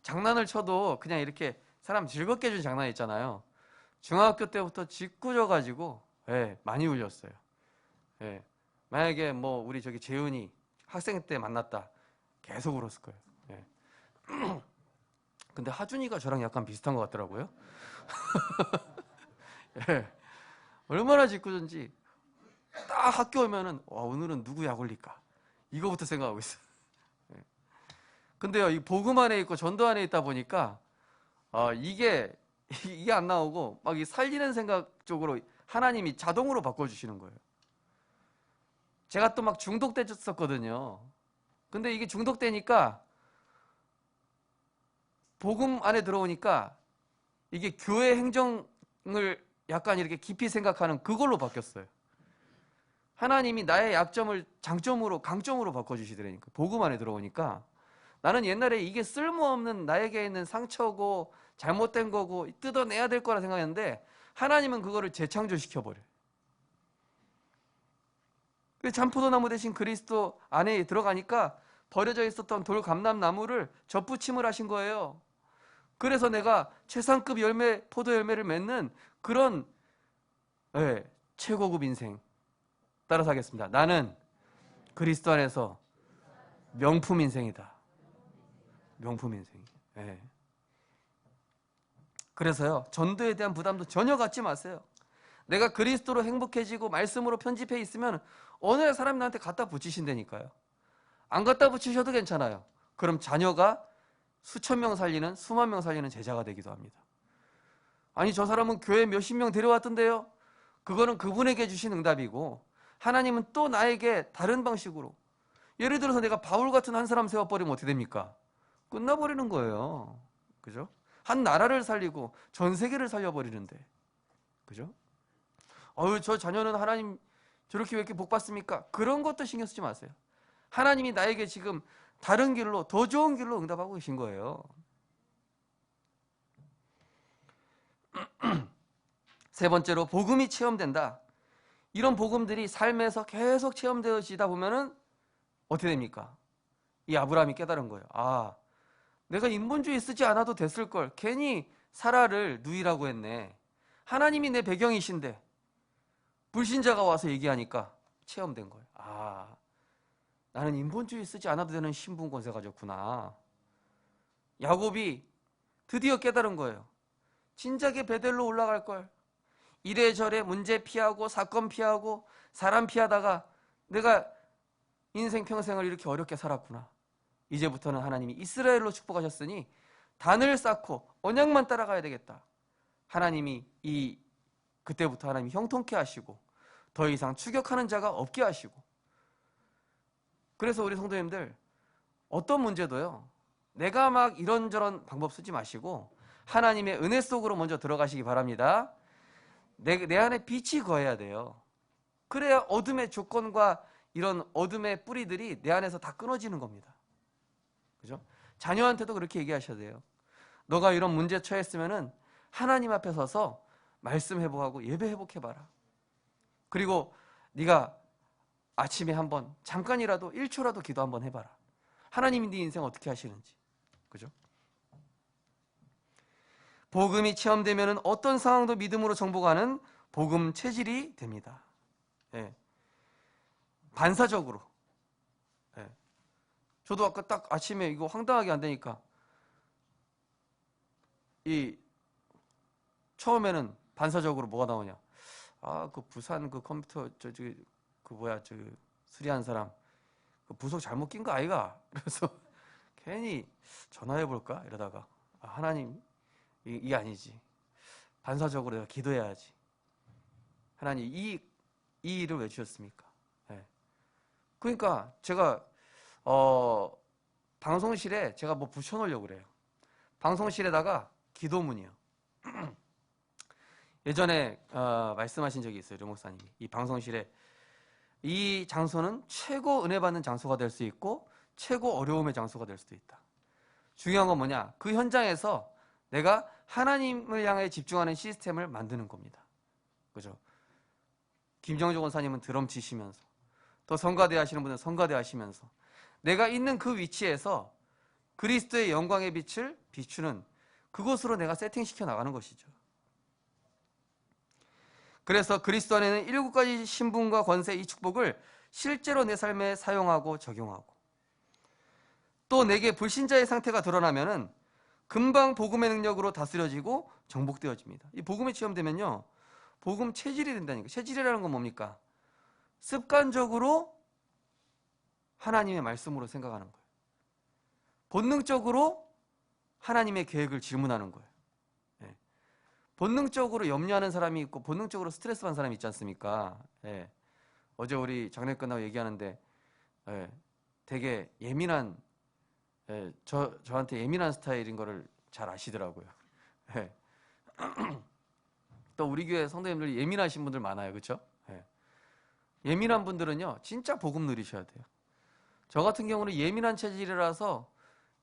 장난을 쳐도 그냥 이렇게 사람 즐겁게 해준 장난 있잖아요. 중학교 때부터 짓궂어가지고 많이 울렸어요. 만약에 뭐 우리 저기 재훈이 학생 때 만났다 계속 울었을 거예요. 근데 하준이가 저랑 약간 비슷한 것 같더라고요. 얼마나 짓궂은지 딱 학교 오면은 오늘은 누구 약 올릴까 이거부터 생각하고 있어요. 근데요 이 복음 안에 있고 전도 안에 있다 보니까 이게 안 나오고 막 이 살리는 생각 쪽으로 하나님이 자동으로 바꿔주시는 거예요. 제가 또 막 중독됐었거든요. 근데 이게 중독되니까 복음 안에 들어오니까 이게 교회 행정을 약간 이렇게 깊이 생각하는 그걸로 바뀌었어요. 하나님이 나의 약점을 장점으로 강점으로 바꿔주시더라니까. 복음 안에 들어오니까 나는 옛날에 이게 쓸모없는 나에게 있는 상처고 잘못된 거고 뜯어내야 될 거라 생각했는데 하나님은 그거를 재창조시켜버려요. 잠포도나무 대신 그리스도 안에 들어가니까 버려져 있었던 돌 감람나무를 접붙임을 하신 거예요. 그래서 내가 최상급 열매, 포도 열매를 맺는 그런 최고급 인생 따라서 하겠습니다. 나는 그리스도 안에서 명품 인생이다. 명품 인생. 그래서요 전도에 대한 부담도 전혀 갖지 마세요. 내가 그리스도로 행복해지고 말씀으로 편집해 있으면 어느 날 사람이 나한테 갖다 붙이신다니까요. 안 갖다 붙이셔도 괜찮아요. 그럼 자녀가 수천 명 살리는 수만 명 살리는 제자가 되기도 합니다. 아니 저 사람은 교회 몇십 명 데려왔던데요. 그거는 그분에게 주신 응답이고 하나님은 또 나에게 다른 방식으로 예를 들어서 내가 바울 같은 한 사람 세워버리면 어떻게 됩니까? 끝나버리는 거예요. 그죠? 한 나라를 살리고 전 세계를 살려버리는데 그죠? 저 자녀는 하나님 저렇게 왜 이렇게 복 받습니까? 그런 것도 신경 쓰지 마세요. 하나님이 나에게 지금 다른 길로 더 좋은 길로 응답하고 계신 거예요. 세 번째로 복음이 체험된다. 이런 복음들이 삶에서 계속 체험되어지다 보면은 어떻게 됩니까? 이 아브라함이 깨달은 거예요. 내가 인본주의 쓰지 않아도 됐을 걸. 괜히 사라를 누이라고 했네. 하나님이 내 배경이신데 불신자가 와서 얘기하니까 체험된 거예요. 나는 인본주의 쓰지 않아도 되는 신분 권세 가졌구나. 야곱이 드디어 깨달은 거예요. 진작에 베델로 올라갈 걸. 이래저래 문제 피하고 사건 피하고 사람 피하다가 내가 인생 평생을 이렇게 어렵게 살았구나. 이제부터는 하나님이 이스라엘로 축복하셨으니 단을 쌓고 언약만 따라가야 되겠다. 하나님이 그때부터 하나님이 형통케 하시고 더 이상 추격하는 자가 없게 하시고 그래서 우리 성도님들 어떤 문제도요 내가 막 이런저런 방법 쓰지 마시고 하나님의 은혜 속으로 먼저 들어가시기 바랍니다. 내 안에 빛이 거해야 돼요. 그래야 어둠의 조건과 이런 어둠의 뿌리들이 내 안에서 다 끊어지는 겁니다. 그죠? 자녀한테도 그렇게 얘기하셔야 돼요. 너가 이런 문제 처했으면은 하나님 앞에 서서 말씀 회복하고 예배 회복해봐라. 그리고 네가 아침에 한번 잠깐이라도 1초라도 기도 한번 해봐라. 하나님이 네 인생 어떻게 하시는지. 그죠? 복음이 체험되면 어떤 상황도 믿음으로 정복하는 복음 체질이 됩니다. 반사적으로. 저도 아까 딱 아침에 이거 황당하게 안 되니까 처음에는 반사적으로 뭐가 나오냐? 그 부산 그 컴퓨터 수리한 사람 그 부속 잘못 낀 거 아이가? 그래서 괜히 전화해 볼까 이러다가 하나님 이게 아니지. 반사적으로 내가 기도해야지. 하나님 이 일을 왜 주셨습니까? 네. 그러니까 제가 방송실에 제가 뭐 붙여놓으려고 그래요. 방송실에다가 기도문이요. 예전에 말씀하신 적이 있어요, 류 목사님이. 이 방송실에 이 장소는 최고 은혜 받는 장소가 될 수 있고 최고 어려움의 장소가 될 수도 있다. 중요한 건 뭐냐? 그 현장에서 내가 하나님을 향해 집중하는 시스템을 만드는 겁니다. 그죠? 김정주 권사님은 드럼 치시면서, 또 성가대 하시는 분은 성가대 하시면서, 내가 있는 그 위치에서 그리스도의 영광의 빛을 비추는 그곳으로 내가 세팅시켜 나가는 것이죠. 그래서 그리스도 안에는 7가지 신분과 권세, 이 축복을 실제로 내 삶에 사용하고 적용하고, 또 내게 불신자의 상태가 드러나면은 금방 복음의 능력으로 다스려지고 정복되어집니다. 이 복음에 체험되면요, 복음 체질이 된다니까. 체질이라는 건 뭡니까? 습관적으로 하나님의 말씀으로 생각하는 거예요. 본능적으로 하나님의 계획을 질문하는 거예요. 예. 본능적으로 염려하는 사람이 있고 본능적으로 스트레스 받는 사람이 있지 않습니까? 예. 어제 우리 장례 끝나고 얘기하는데 되게 예민한, 저한테 예민한 스타일인 거를 잘 아시더라고요. 예. 또 우리 교회 성도님들 예민하신 분들 많아요. 그렇죠? 예민한 분들은요 진짜 복음 누리셔야 돼요. 저 같은 경우는 예민한 체질이라서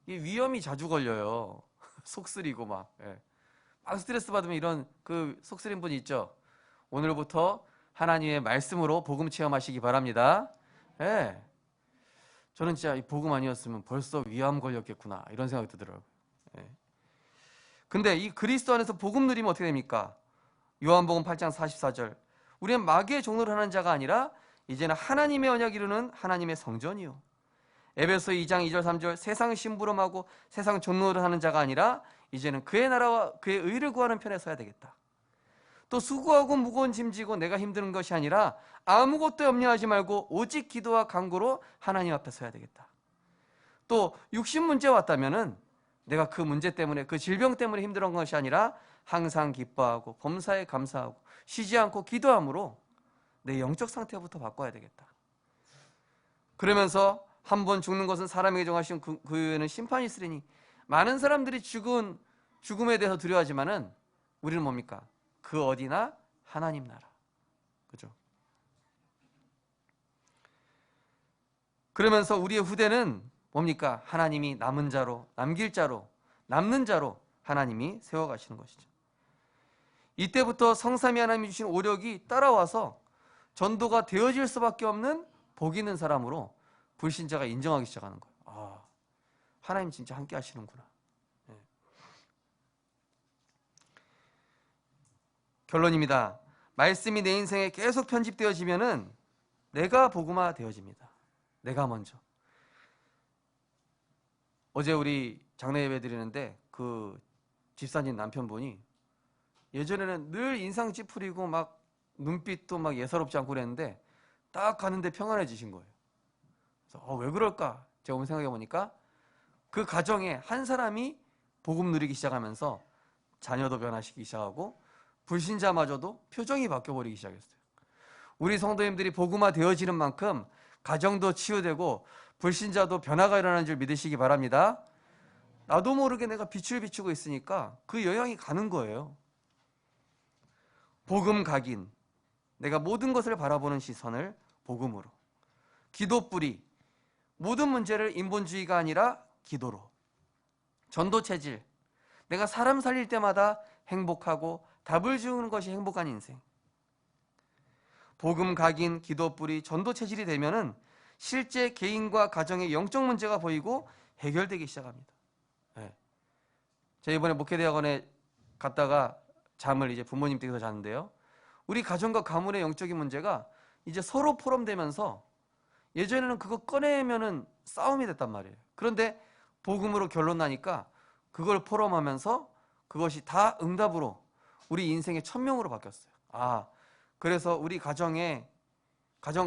이 위험이 자주 걸려요. 속 쓰리고 막 스트레스 받으면 이런 그 속 쓰린 분이 있죠. 오늘부터 하나님의 말씀으로 복음 체험하시기 바랍니다. 저는 진짜 이 복음 아니었으면 벌써 위암 걸렸겠구나 이런 생각이 들더라고요. 근데 이 그리스도 안에서 복음 누리면 어떻게 됩니까? 요한복음 8장 44절, 우리는 마귀의 종노를 하는 자가 아니라 이제는 하나님의 언약 이루는 하나님의 성전이요. 에베소 2장 2절 3절, 세상 심부름하고 세상 종노를 하는 자가 아니라 이제는 그의 나라와 그의 의를 구하는 편에 서야 되겠다. 또 수고하고 무거운 짐지고 내가 힘드는 것이 아니라 아무것도 염려하지 말고 오직 기도와 간구로 하나님 앞에 서야 되겠다. 또 육신 문제 왔다면은 내가 그 문제 때문에, 그 질병 때문에 힘들은 것이 아니라 항상 기뻐하고 범사에 감사하고 쉬지 않고 기도함으로 내 영적 상태부터 바꿔야 되겠다. 그러면서 한 번 죽는 것은 사람에게 정하신 그 후에는 심판이 있으리니, 많은 사람들이 죽음에 대해서 두려워하지만은 우리는 뭡니까? 그 어디나 하나님 나라. 그죠? 그러면서 우리의 후대는 뭡니까? 하나님이 남은 자로, 남길 자로, 남는 자로 하나님이 세워가시는 것이죠. 이때부터 성삼위 하나님이 주신 오력이 따라와서 전도가 되어질 수밖에 없는 복 있는 사람으로 불신자가 인정하기 시작하는 거예요. 하나님 진짜 함께 하시는구나. 결론입니다. 말씀이 내 인생에 계속 편집되어지면은 내가 복음화 되어집니다. 내가 먼저. 어제 우리 장례 예배 드리는데 그 집사님 남편분이 예전에는 늘 인상 찌푸리고 막 눈빛도 막 예사롭지 않고 그랬는데 딱 가는데 평안해지신 거예요. 그래서 왜 그럴까? 제가 오늘 생각해 보니까 그 가정에 한 사람이 복음 누리기 시작하면서 자녀도 변화시키기 시작하고 불신자마저도 표정이 바뀌어버리기 시작했어요. 우리 성도님들이 복음화 되어지는 만큼 가정도 치유되고 불신자도 변화가 일어나는 줄 믿으시기 바랍니다. 나도 모르게 내가 빛을 비추고 있으니까 그 영향이 가는 거예요. 복음 각인, 내가 모든 것을 바라보는 시선을 복음으로. 기도 뿌리, 모든 문제를 인본주의가 아니라 기도로. 전도 체질, 내가 사람 살릴 때마다 행복하고 답을 주는 것이 행복한 인생. 복음 각인, 기도 뿌리, 전도 체질이 되면은 실제 개인과 가정의 영적 문제가 보이고 해결되기 시작합니다. 제가 이번에 목회대학원에 갔다가 잠을 이제 부모님 댁에서 잤는데요. 우리 가정과 가문의 영적인 문제가 이제 서로 포럼되면서 예전에는 그거 꺼내면은 싸움이 됐단 말이에요. 그런데 복음으로 결론 나니까 그걸 포럼하면서 그것이 다 응답으로 우리 인생의 천명으로 바뀌었어요. 그래서 우리 가정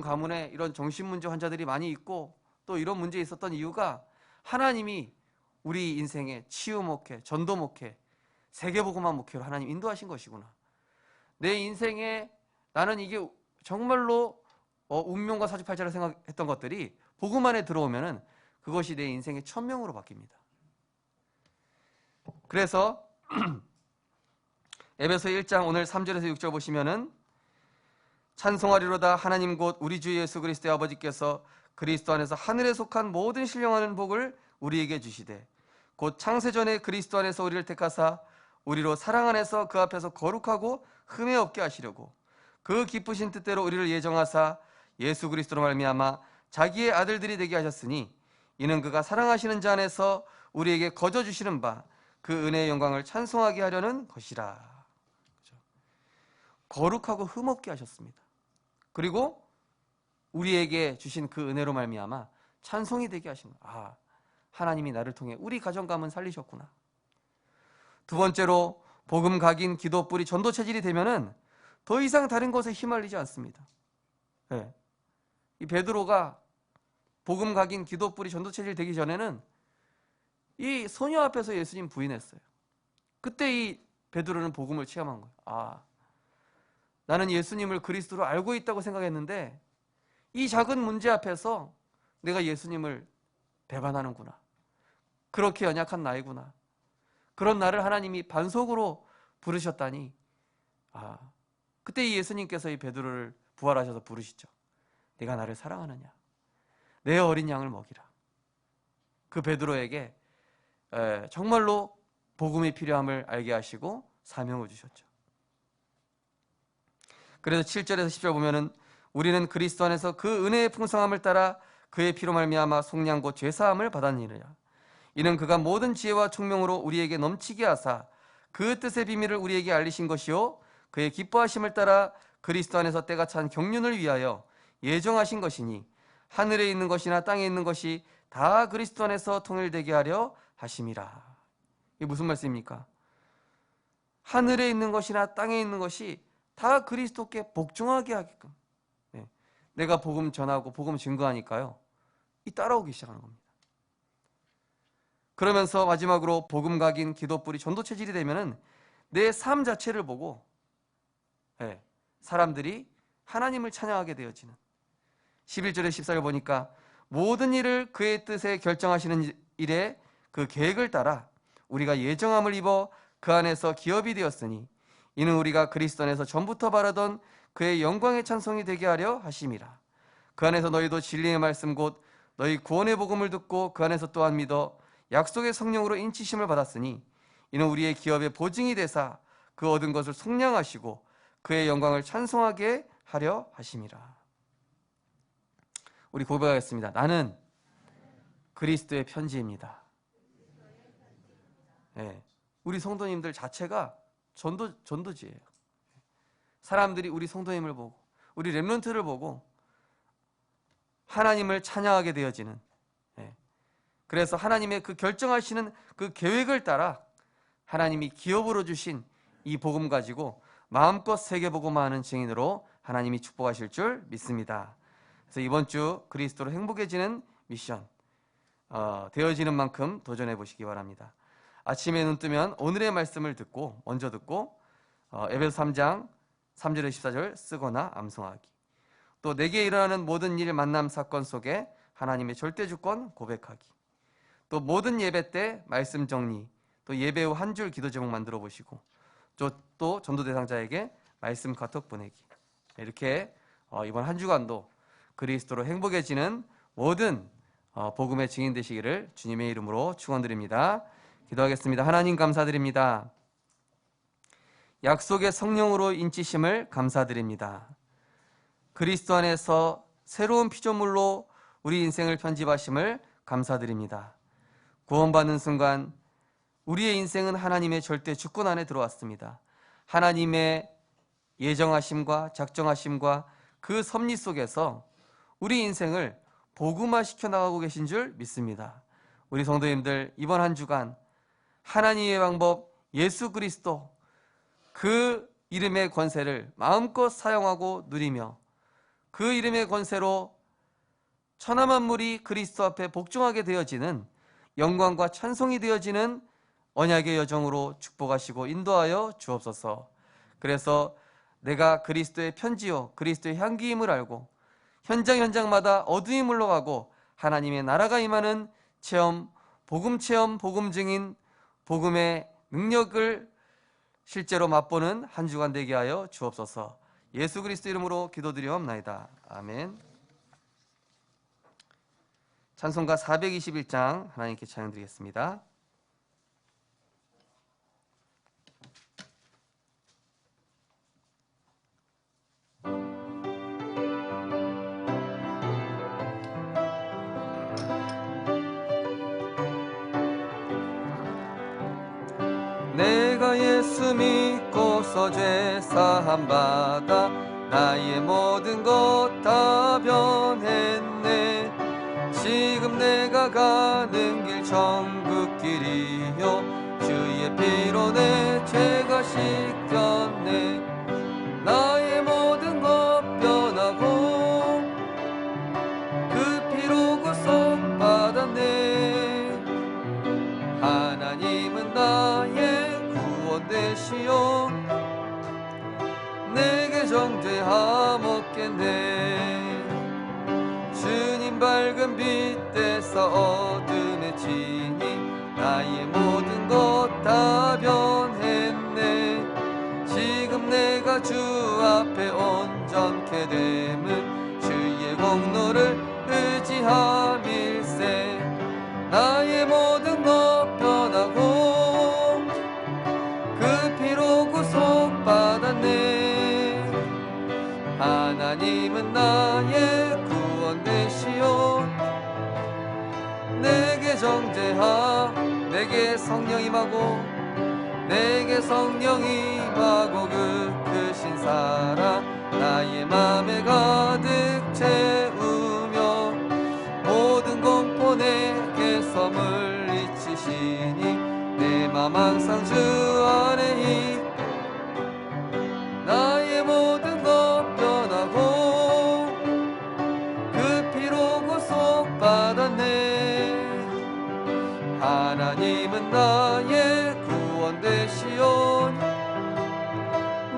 가문에 이런 정신문제 환자들이 많이 있고 또 이런 문제 있었던 이유가 하나님이 우리 인생의 치유 목회, 전도 목회, 세계복음화 목회로 하나님 인도하신 것이구나. 내 인생에 나는 이게 정말로 운명과 사주팔자를 생각했던 것들이 복음 안에 들어오면은 그것이 내 인생의 천명으로 바뀝니다. 그래서 에베소 1장 오늘 3절에서 6절 보시면은 찬송하리로다 하나님 곧 우리 주 예수 그리스도의 아버지께서 그리스도 안에서 하늘에 속한 모든 신령하는 복을 우리에게 주시되 곧 창세전에 그리스도 안에서 우리를 택하사 우리로 사랑 안에서 그 앞에서 거룩하고 흠에 없게 하시려고 그 기쁘신 뜻대로 우리를 예정하사 예수 그리스도로 말미암아 자기의 아들들이 되게 하셨으니 이는 그가 사랑하시는 자 안에서 우리에게 거저 주시는 바 그 은혜의 영광을 찬송하게 하려는 것이라. 그렇죠? 거룩하고 흠 없게 하셨습니다. 그리고 우리에게 주신 그 은혜로 말미암아 찬송이 되게 하신 거예요. 하나님이 나를 통해 우리 가정 가문 살리셨구나. 두 번째로 복음 각인 기도 뿌리 전도 체질이 되면은 더 이상 다른 것에 휘말리지 않습니다. 네. 이 베드로가 복음 각인 기도 뿌리 전도 체질 되기 전에는 이 소녀 앞에서 예수님 부인했어요. 그때 이 베드로는 복음을 체험한 거예요. 나는 예수님을 그리스도로 알고 있다고 생각했는데 이 작은 문제 앞에서 내가 예수님을 배반하는구나. 그렇게 연약한 나이구나. 그런 나를 하나님이 반석으로 부르셨다니. 그때 이 예수님께서 이 베드로를 부활하셔서 부르시죠. 네가 나를 사랑하느냐? 내 어린 양을 먹이라. 그 베드로에게 정말로 복음이 필요함을 알게 하시고 사명을 주셨죠. 그래서 7절에서 10절 보면은 우리는 그리스도 안에서 그 은혜의 풍성함을 따라 그의 피로 말미암아 속량 곧 죄사함을 받았느니라. 이는 그가 모든 지혜와 총명으로 우리에게 넘치게 하사 그 뜻의 비밀을 우리에게 알리신 것이요 그의 기뻐하심을 따라 그리스도 안에서 때가 찬 경륜을 위하여 예정하신 것이니 하늘에 있는 것이나 땅에 있는 것이 다 그리스도 안에서 통일되게 하려 하심이라. 이게 무슨 말씀입니까? 하늘에 있는 것이나 땅에 있는 것이 다 그리스도께 복종하게 하게끔. 내가 복음 전하고 복음 증거하니까요. 이 따라오기 시작하는 겁니다. 그러면서 마지막으로 복음 각인 기도 뿌리 전도 체질이 되면은 내 삶 자체를 보고 사람들이 하나님을 찬양하게 되어지는 11절에 14절 보니까 모든 일을 그의 뜻에 결정하시는 일에 그 계획을 따라 우리가 예정함을 입어 그 안에서 기업이 되었으니 이는 우리가 그리스도 안에서 전부터 바라던 그의 영광의 찬송이 되게 하려 하심이라. 그 안에서 너희도 진리의 말씀 곧 너희 구원의 복음을 듣고 그 안에서 또한 믿어 약속의 성령으로 인치심을 받았으니 이는 우리의 기업의 보증이 되사 그 얻은 것을 속량하시고 그의 영광을 찬송하게 하려 하심이라. 우리 고백하겠습니다. 나는 그리스도의 편지입니다. 우리 성도님들 자체가 전도지예요. 사람들이 우리 성도님을 보고 우리 렘넌트를 보고 하나님을 찬양하게 되어지는, 그래서 하나님의 그 결정하시는 그 계획을 따라 하나님이 기업으로 주신 이 복음 가지고 마음껏 세계복음화하는 증인으로 하나님이 축복하실 줄 믿습니다. 그래서 이번 주 그리스도로 행복해지는 미션 되어지는 만큼 도전해 보시기 바랍니다. 아침에 눈 뜨면 오늘의 말씀을 먼저 듣고 에베소 3장 3절에 14절 쓰거나 암송하기, 또 내게 일어나는 모든 일 만남 사건 속에 하나님의 절대 주권 고백하기, 또 모든 예배 때 말씀 정리, 또 예배 후 한 줄 기도 제목 만들어 보시고, 또 전도 대상자에게 말씀 카톡 보내기, 이렇게 이번 한 주간도 그리스도로 행복해지는 모든 복음의 증인 되시기를 주님의 이름으로 축원드립니다. 기도하겠습니다. 하나님 감사드립니다. 약속의 성령으로 인치심을 감사드립니다. 그리스도 안에서 새로운 피조물로 우리 인생을 편집하심을 감사드립니다. 구원받는 순간 우리의 인생은 하나님의 절대 주권 안에 들어왔습니다. 하나님의 예정하심과 작정하심과 그 섭리 속에서 우리 인생을 복음화시켜 나가고 계신 줄 믿습니다. 우리 성도님들 이번 한 주간 하나님의 방법 예수 그리스도, 그 이름의 권세를 마음껏 사용하고 누리며 그 이름의 권세로 천하 만물이 그리스도 앞에 복종하게 되어지는 영광과 찬송이 되어지는 언약의 여정으로 축복하시고 인도하여 주옵소서. 그래서 내가 그리스도의 편지요 그리스도의 향기임을 알고 현장마다 어둠이 물러가고 하나님의 나라가 임하는 체험, 복음 체험, 복음 증인, 복음의 능력을 실제로 맛보는 한 주간 되게 하여 주옵소서. 예수 그리스도 이름으로 기도드리옵나이다. 아멘. 찬송가 421장 하나님께 찬양드리겠습니다. 내가 예수 믿고서 죄 사함 받아 나의 모든 것 다 변했네. 지금 내가 가는 길 천국 길이요 주의 피로 내 죄가 씻겼네. 나의 모든 것 변하고 그 피로 구속 받았네. 하나님은 나의 구원 되시오 내게 정죄함 없겠네. 주님 밝은 빛 대서 어둠에 지니 나의 모든 것 다 변했네. 지금 내가 주 앞에 온전케 됨은 주의 공로를 의지함일세. 나의 모든 것 변하고 그 피로 구속받았네. 하나님은 나의 구원 되시오 내게 정죄하 내게 성령 임하고 내게 성령 임하고 그 크신 사랑 나의 맘에 가득 채우며 모든 공포 내게 섬을 잊히시니 내 맘 항상 주 안에 있 나의 모든 것 변하고 그 피로 구속받았네. 하나님은 나의 구원 되시오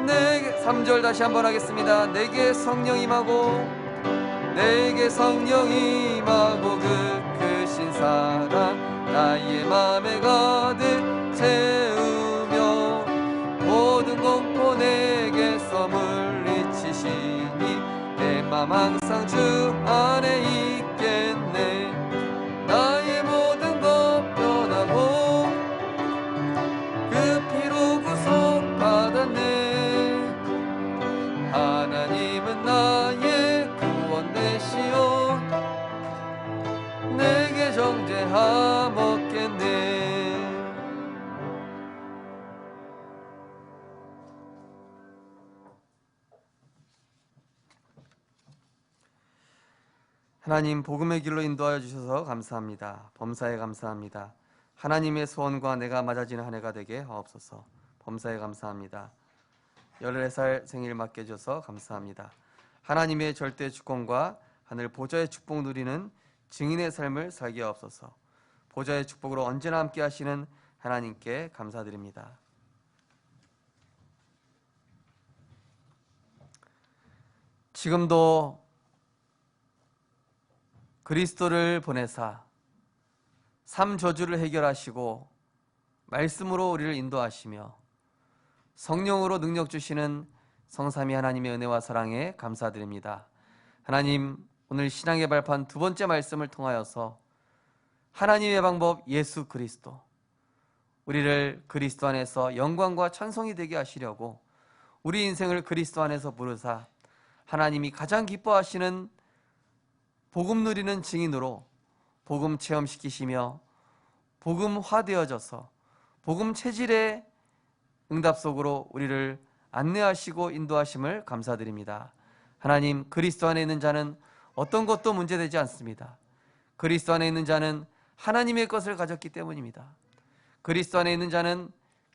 내게 3절 다시 한번 하겠습니다. 내게 성령 임하고 내게 성령 임하고 그 크신 사랑 나의 맘에 가득 채우며 모든 공포 내게 섬을 잊히시니 내 맘 항상 주 안에 있겠네. 나의 모든 것 변하고 그 피로 구속받았네. 하나님은 나의 구원 되시오 내게 정죄함 없겠네. 하나님 복음의 길로 인도하여 주셔서 감사합니다. 범사에 감사합니다. 하나님의 소원과 내가 맞아지는 한 해가 되게 하옵소서. 범사에 감사합니다. 14살 생일 맞게 해줘서 감사합니다. 하나님의 절대 주권과 하늘 보좌의 축복 누리는 증인의 삶을 살게 하옵소서. 보좌의 축복으로 언제나 함께 하시는 하나님께 감사드립니다. 지금도 그리스도를 보내사 삶 저주를 해결하시고 말씀으로 우리를 인도하시며 성령으로 능력 주시는 성삼위 하나님의 은혜와 사랑에 감사드립니다. 하나님, 오늘 신앙의 발판 두 번째 말씀을 통하여서 하나님의 방법 예수 그리스도, 우리를 그리스도 안에서 영광과 찬송이 되게 하시려고 우리 인생을 그리스도 안에서 부르사 하나님이 가장 기뻐하시는 복음 누리는 증인으로 복음 체험시키시며 복음화되어져서 복음 체질의 응답 속으로 우리를 안내하시고 인도하심을 감사드립니다. 하나님, 그리스도 안에 있는 자는 어떤 것도 문제되지 않습니다. 그리스도 안에 있는 자는 하나님의 것을 가졌기 때문입니다. 그리스도 안에 있는 자는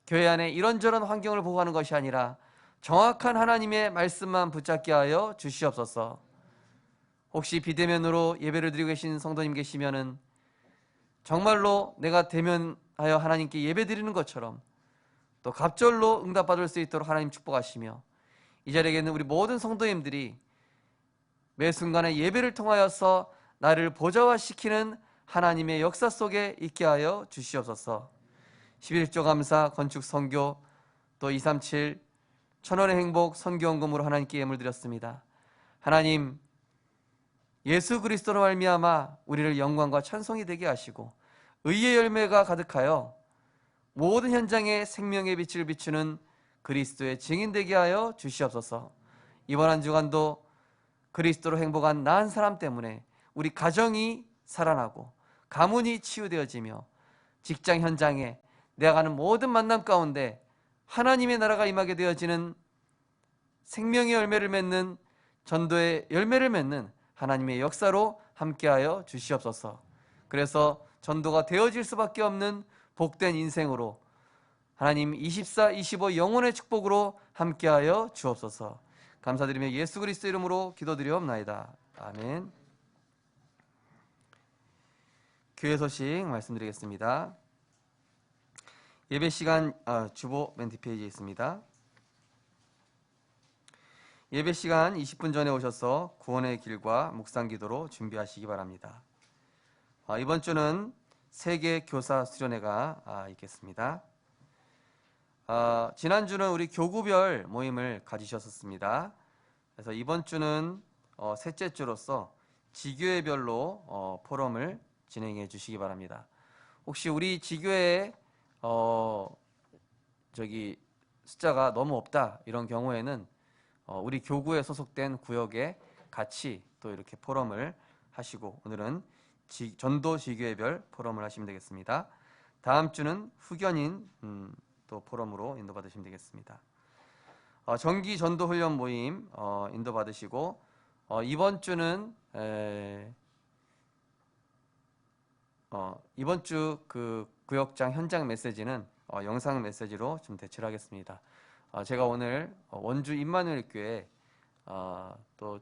교회 안에 이런저런 환경을 보고 하는 것이 아니라 정확한 하나님의 말씀만 붙잡게 하여 주시옵소서. 혹시 비대면으로 예배를 드리고 계신 성도님 계시면은 정말로 내가 대면하여 하나님께 예배 드리는 것처럼 또 갑절로 응답받을 수 있도록 하나님 축복하시며, 이 자리에 있는 우리 모든 성도님들이 매 순간에 예배를 통하여서 나를 보좌화시키는 하나님의 역사 속에 있게 하여 주시옵소서. 11조 감사, 건축 선교, 또 237 천원의 행복 선교원금으로 하나님께 예물 드렸습니다. 하나님, 예수 그리스도로 말미암아 우리를 영광과 찬송이 되게 하시고 의의 열매가 가득하여 모든 현장에 생명의 빛을 비추는 그리스도의 증인 되게 하여 주시옵소서. 이번 한 주간도 그리스도로 행복한 나 한 사람 때문에 우리 가정이 살아나고 가문이 치유되어지며 직장 현장에 내가 가는 모든 만남 가운데 하나님의 나라가 임하게 되어지는 생명의 열매를 맺는, 전도의 열매를 맺는 하나님의 역사로 함께하여 주시옵소서. 그래서 전도가 되어질 수밖에 없는 복된 인생으로 하나님 24, 25 영혼의 축복으로 함께하여 주옵소서. 감사드리며 예수 그리스도 이름으로 기도드리옵나이다. 아멘. 교회 소식 말씀드리겠습니다. 예배 시간 주보 맨 뒷페이지에 있습니다. 예배 시간 20분 전에 오셔서 구원의 길과 묵상 기도로 준비하시기 바랍니다. 이번 주는 세계 교사 수련회가 있겠습니다. 지난주는 우리 교구별 모임을 가지셨었습니다. 그래서 이번 주는 셋째 주로서 지교회별로 포럼을 진행해 주시기 바랍니다. 혹시 우리 지교회 숫자가 너무 없다 이런 경우에는 우리 교구에 소속된 구역에 같이 또 이렇게 포럼을 하시고, 오늘은 전도 지교회별 포럼을 하시면 되겠습니다. 다음 주는 후견인 또 포럼으로 인도받으시면 되겠습니다. 정기 전도 훈련 모임 인도받으시고, 이번 주는 이번 주 그 구역장 현장 메시지는 영상 메시지로 좀 대체를 하겠습니다. 제가 오늘 원주 임마누엘 교회 또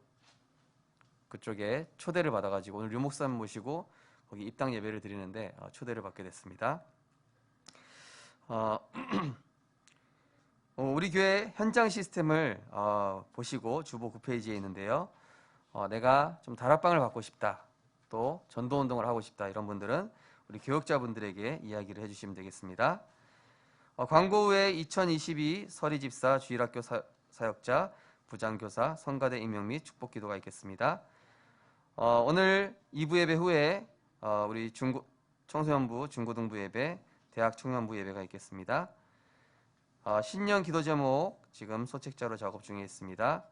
그쪽에 초대를 받아가지고 오늘 류 목사님 모시고 거기 입당 예배를 드리는데 초대를 받게 됐습니다. 우리 교회 현장 시스템을 보시고 주보 9페이지에 있는데요. 내가 좀 다락방을 받고 싶다, 또 전도운동을 하고 싶다, 이런 분들은 우리 교역자분들에게 이야기를 해주시면 되겠습니다. 광고 후에 2022 서리집사 주일학교 사역자 부장교사 성가대 임명 및 축복기도가 있겠습니다. 오늘 2부 예배 후에 우리 청소년부 중고등부 예배, 대학 청년부 예배가 있겠습니다. 신년 기도 제목 지금 소책자로 작업 중에 있습니다.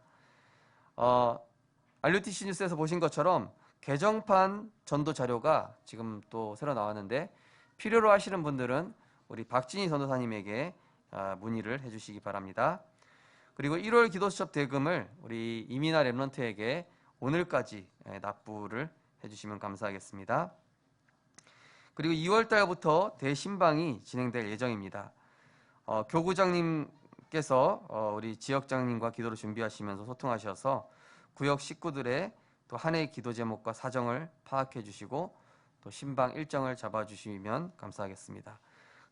RUTC 뉴스에서 보신 것처럼 개정판 전도 자료가 지금 또 새로 나왔는데, 필요로 하시는 분들은 우리 박진희 전도사님에게 문의를 해주시기 바랍니다. 그리고 1월 기도 수첩 대금을 우리 이민아 랩런트에게 오늘까지 납부를 해주시면 감사하겠습니다. 그리고 2월 달부터 대신방이 진행될 예정입니다. 교구장님께서 우리 지역장님과 기도를 준비하시면서 소통하셔서 구역 식구들의 또 한 해의 기도 제목과 사정을 파악해 주시고 또 신방 일정을 잡아주시면 감사하겠습니다.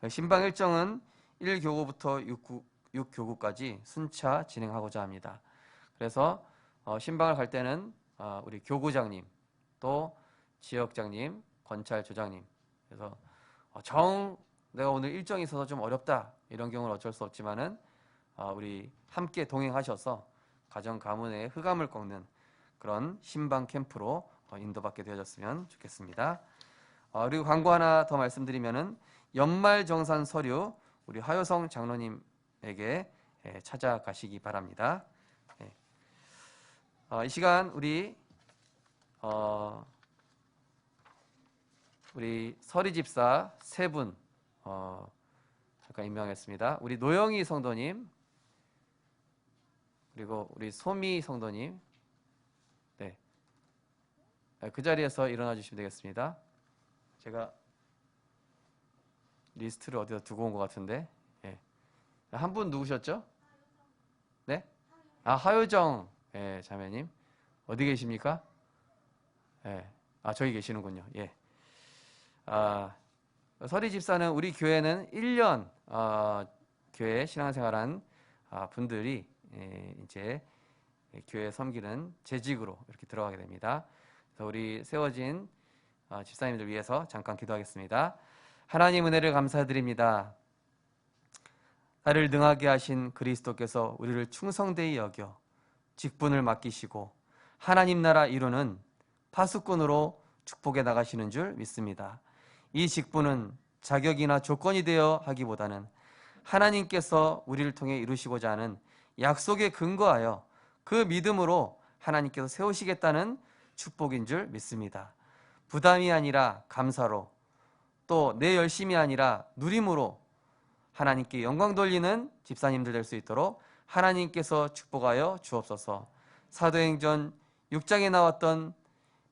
신방 일정은 1교구부터 6교구까지 순차 진행하고자 합니다. 그래서 신방을 갈 때는 우리 교구장님, 또 지역장님, 권찰조장님, 그래서 내가 오늘 일정이 있어서 좀 어렵다 이런 경우는 어쩔 수 없지만은 우리 함께 동행하셔서 가정 가문의 흑암을 꺾는 그런 신방 캠프로 인도받게 되어졌으면 좋겠습니다. 그리고 광고 하나 더 말씀드리면은 연말정산 서류 우리 하효성 장로님에게 찾아가시기 바랍니다. 이 시간 우리 서리집사 세 분 잠깐 임명했습니다. 우리 노영희 성도님, 그리고 우리 소미 성도님, 그 자리에서 일어나 주시면 되겠습니다. 제가 리스트를 어디다 두고 온 것 같은데, 한 분 누구셨죠? 네? 아, 하효정 예, 자매님. 어디 계십니까? 예. 아, 저기 계시는군요. 예. 아, 서리 집사는 우리 교회는 1년 교회 신앙생활한 분들이 이제 교회 섬기는 재직으로 이렇게 들어가게 됩니다. 그래서 우리 세워진 집사님들 위해서 잠깐 기도하겠습니다. 하나님 은혜를 감사드립니다. 나를 능하게 하신 그리스도께서 우리를 충성되이 여겨 직분을 맡기시고 하나님 나라 이루는 파수꾼으로 축복해 나가시는 줄 믿습니다. 이 직분은 자격이나 조건이 되어 하기보다는 하나님께서 우리를 통해 이루시고자 하는 약속에 근거하여 그 믿음으로 하나님께서 세우시겠다는 축복인 줄 믿습니다. 부담이 아니라 감사로, 또 내 열심이 아니라 누림으로 하나님께 영광 돌리는 집사님들 될 수 있도록 하나님께서 축복하여 주옵소서. 사도행전 6장에 나왔던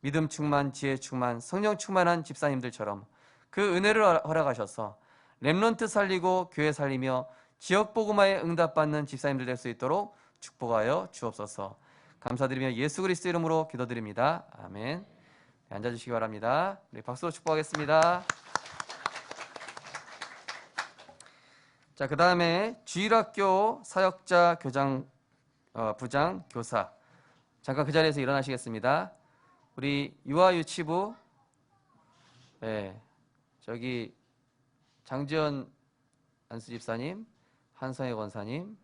믿음 충만, 지혜 충만, 성령 충만한 집사님들처럼 그 은혜를 허락하셔서 렘넌트 살리고 교회 살리며 지역 복음화에 응답받는 집사님들 될 수 있도록 축복하여 주옵소서. 감사드리며 예수 그리스도 이름으로 기도드립니다. 아멘. 네, 앉아주시기 바랍니다. 우리 박수로 축복하겠습니다. 자, 그 다음에 주일학교 사역자 교장 부장 교사, 잠깐 그 자리에서 일어나시겠습니다. 우리 유아유치부 네, 저기 장지연 안수집사님, 한성혜 권사님,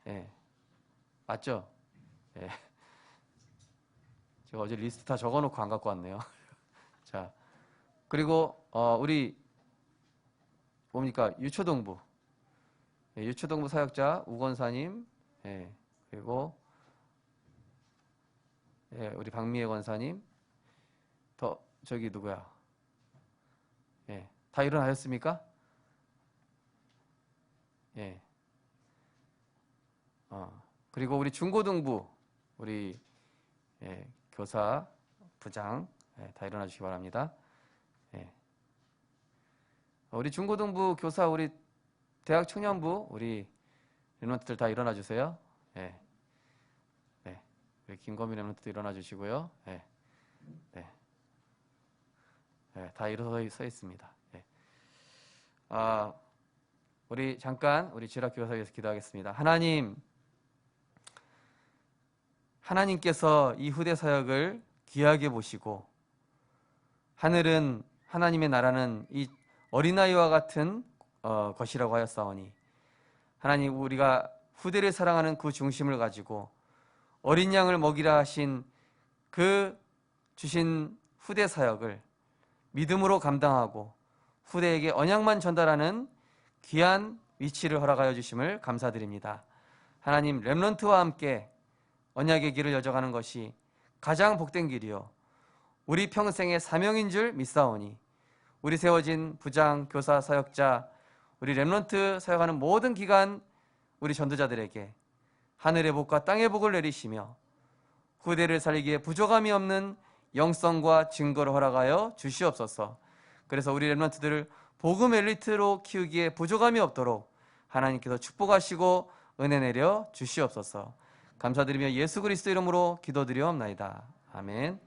예, 맞죠? 예. 제가 어제 리스트 다 적어놓고 안 갖고 왔네요. 자, 그리고 우리 뭡니까? 유초동부, 예, 유초동부 사역자 우권사님, 예, 그리고 예, 우리 박미애 권사님, 저기 누구야? 예, 다 일어나셨습니까? 예. 그리고 우리 중고등부, 우리 예, 교사, 부장, 예, 다 일어나 주시기 바랍니다. 예. 우리 중고등부 교사, 우리 대학 청년부, 우리 렘넌트들 다 일어나 주세요. 예. 네. 우리 김거민 렘넌트도 일어나 주시고요. 예. 네. 네, 다 일어서 서 있습니다. 예. 우리 잠깐 우리 지락교사 위해서 기도하겠습니다. 하나님께서 이 후대 사역을 귀하게 보시고 하늘은 하나님의 나라는 이 어린아이와 같은 것이라고 하였사오니 하나님, 우리가 후대를 사랑하는 그 중심을 가지고 어린 양을 먹이라 하신 그 주신 후대 사역을 믿음으로 감당하고 후대에게 언약만 전달하는 귀한 위치를 허락하여 주심을 감사드립니다. 하나님, 렘넌트와 함께 언약의 길을 여정하는 것이 가장 복된 길이요 우리 평생의 사명인 줄 믿사오니 우리 세워진 부장, 교사, 사역자, 우리 렘넌트 사역하는 모든 기간 우리 전도자들에게 하늘의 복과 땅의 복을 내리시며 후대를 살리기에 부족함이 없는 영성과 증거를 허락하여 주시옵소서. 그래서 우리 렘넌트들을 복음 엘리트로 키우기에 부족함이 없도록 하나님께서 축복하시고 은혜 내려 주시옵소서. 감사드리며 예수 그리스도 이름으로 기도드리옵나이다. 아멘.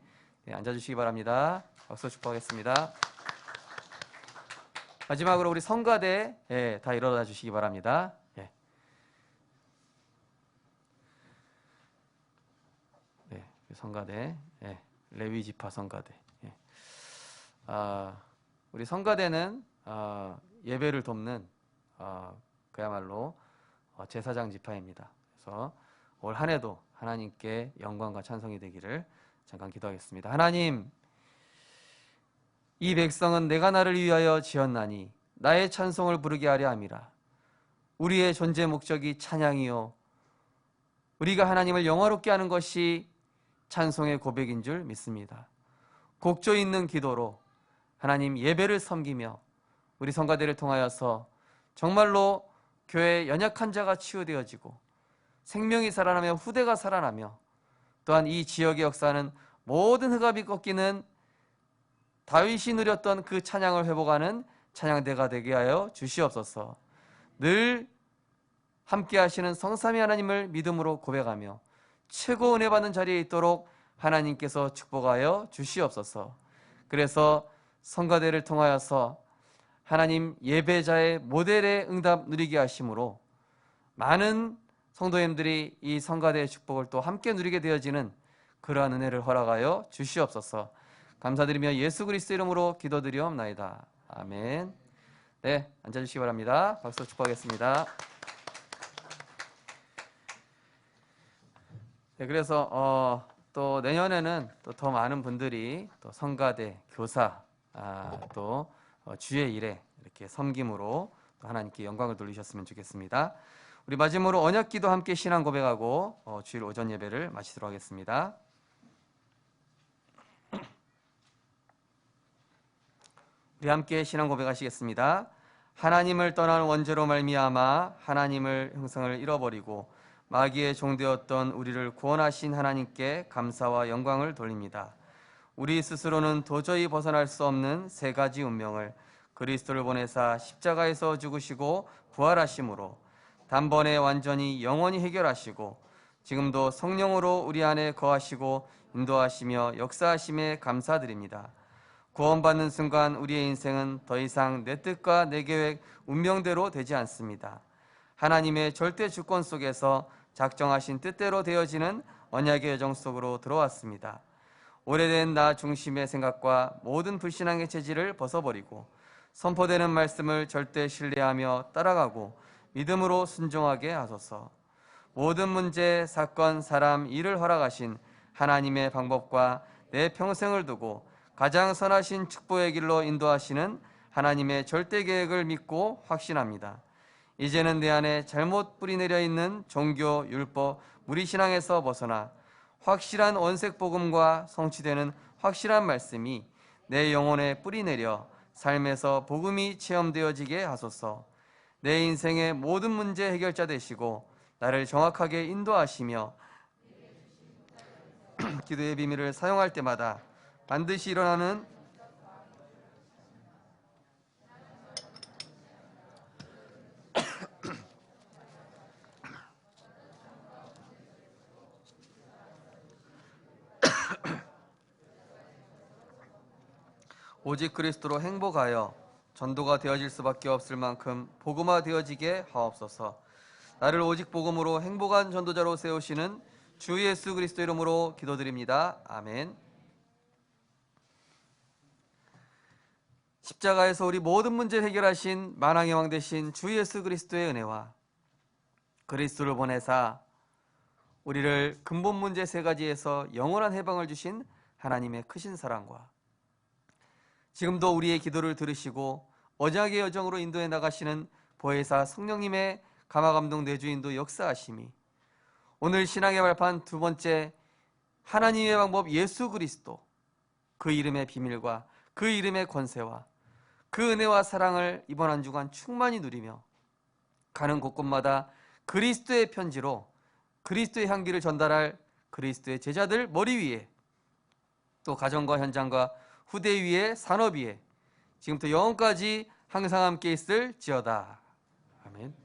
네, 앉아주시기 바랍니다. 박수 축복하겠습니다. 마지막으로 우리 성가대 다 일어나 주시기 바랍니다. 예. 네, 성가대, 레위 지파 성가대. 예. 우리 성가대는 예배를 돕는 그야말로 제사장 지파입니다. 그래서 올 한 해도 하나님께 영광과 찬송이 되기를 잠깐 기도하겠습니다. 하나님, 이 백성은 내가 나를 위하여 지었나니 나의 찬송을 부르게 하려 함이라. 우리의 존재 목적이 찬양이요 우리가 하나님을 영화롭게 하는 것이 찬송의 고백인 줄 믿습니다. 곡조 있는 기도로 하나님 예배를 섬기며 우리 성가대를 통하여서 정말로 교회의 연약한 자가 치유되어지고 생명이 살아나며 후대가 살아나며 또한 이 지역의 역사는 모든 흑암이 꺾이는 다윗이 누렸던 그 찬양을 회복하는 찬양대가 되게 하여 주시옵소서. 늘 함께 하시는 성삼위 하나님을 믿음으로 고백하며 최고 은혜 받는 자리에 있도록 하나님께서 축복하여 주시옵소서. 그래서 성가대를 통하여서 하나님 예배자의 모델의 응답 누리게 하심으로 많은 성도님들이 이 성가대의 축복을 또 함께 누리게 되어지는 그러한 은혜를 허락하여 주시옵소서. 감사드리며 예수 그리스도 이름으로 기도드리옵나이다. 아멘. 네, 앉아주시기 바랍니다. 박수 축복하겠습니다. 네, 그래서 또 내년에는 또 더 많은 분들이 또 성가대, 교사, 또 주의 일에 이렇게 섬김으로 또 하나님께 영광을 돌리셨으면 좋겠습니다. 우리 마지막으로 언약기도 함께 신앙 고백하고 주일 오전 예배를 마치도록 하겠습니다. 우리 함께 신앙 고백하시겠습니다. 하나님을 떠난 원죄로 말미암아 하나님을 형상을 잃어버리고 마귀의 종되었던 우리를 구원하신 하나님께 감사와 영광을 돌립니다. 우리 스스로는 도저히 벗어날 수 없는 세 가지 운명을 그리스도를 보내사 십자가에서 죽으시고 부활하심으로 단번에 완전히 영원히 해결하시고 지금도 성령으로 우리 안에 거하시고 인도하시며 역사하심에 감사드립니다. 구원받는 순간 우리의 인생은 더 이상 내 뜻과 내 계획, 운명대로 되지 않습니다. 하나님의 절대 주권 속에서 작정하신 뜻대로 되어지는 언약의 여정 속으로 들어왔습니다. 오래된 나 중심의 생각과 모든 불신앙의 체질을 벗어버리고 선포되는 말씀을 절대 신뢰하며 따라가고 믿음으로 순종하게 하소서. 모든 문제, 사건, 사람, 일을 허락하신 하나님의 방법과 내 평생을 두고 가장 선하신 축복의 길로 인도하시는 하나님의 절대 계획을 믿고 확신합니다. 이제는 내 안에 잘못 뿌리내려 있는 종교, 율법, 무리신앙에서 벗어나 확실한 원색복음과 성취되는 확실한 말씀이 내 영혼에 뿌리내려 삶에서 복음이 체험되어지게 하소서. 내 인생의 모든 문제 해결자 되시고 나를 정확하게 인도하시며 기도의 비밀을 사용할 때마다 반드시 일어나는 오직 그리스도로 행복하여 전도가 되어질 수밖에 없을 만큼 복음화 되어지게 하옵소서. 나를 오직 복음으로 행복한 전도자로 세우시는 주 예수 그리스도 이름으로 기도드립니다. 아멘. 십자가에서 우리 모든 문제를 해결하신 만왕의 왕 되신 주 예수 그리스도의 은혜와 그리스도를 보내사 우리를 근본 문제 세 가지에서 영원한 해방을 주신 하나님의 크신 사랑과 지금도 우리의 기도를 들으시고 언약의 여정으로 인도해 나가시는 보혜사 성령님의 감화감동 내주인도 역사하심이 오늘 신앙의 발판 두 번째 하나님의 방법 예수 그리스도 그 이름의 비밀과 그 이름의 권세와 그 은혜와 사랑을 이번 한 주간 충만히 누리며 가는 곳곳마다 그리스도의 편지로 그리스도의 향기를 전달할 그리스도의 제자들 머리 위에 또 가정과 현장과 후대 위에 산업 위에 지금부터 영원까지 항상 함께 있을지어다. 아멘.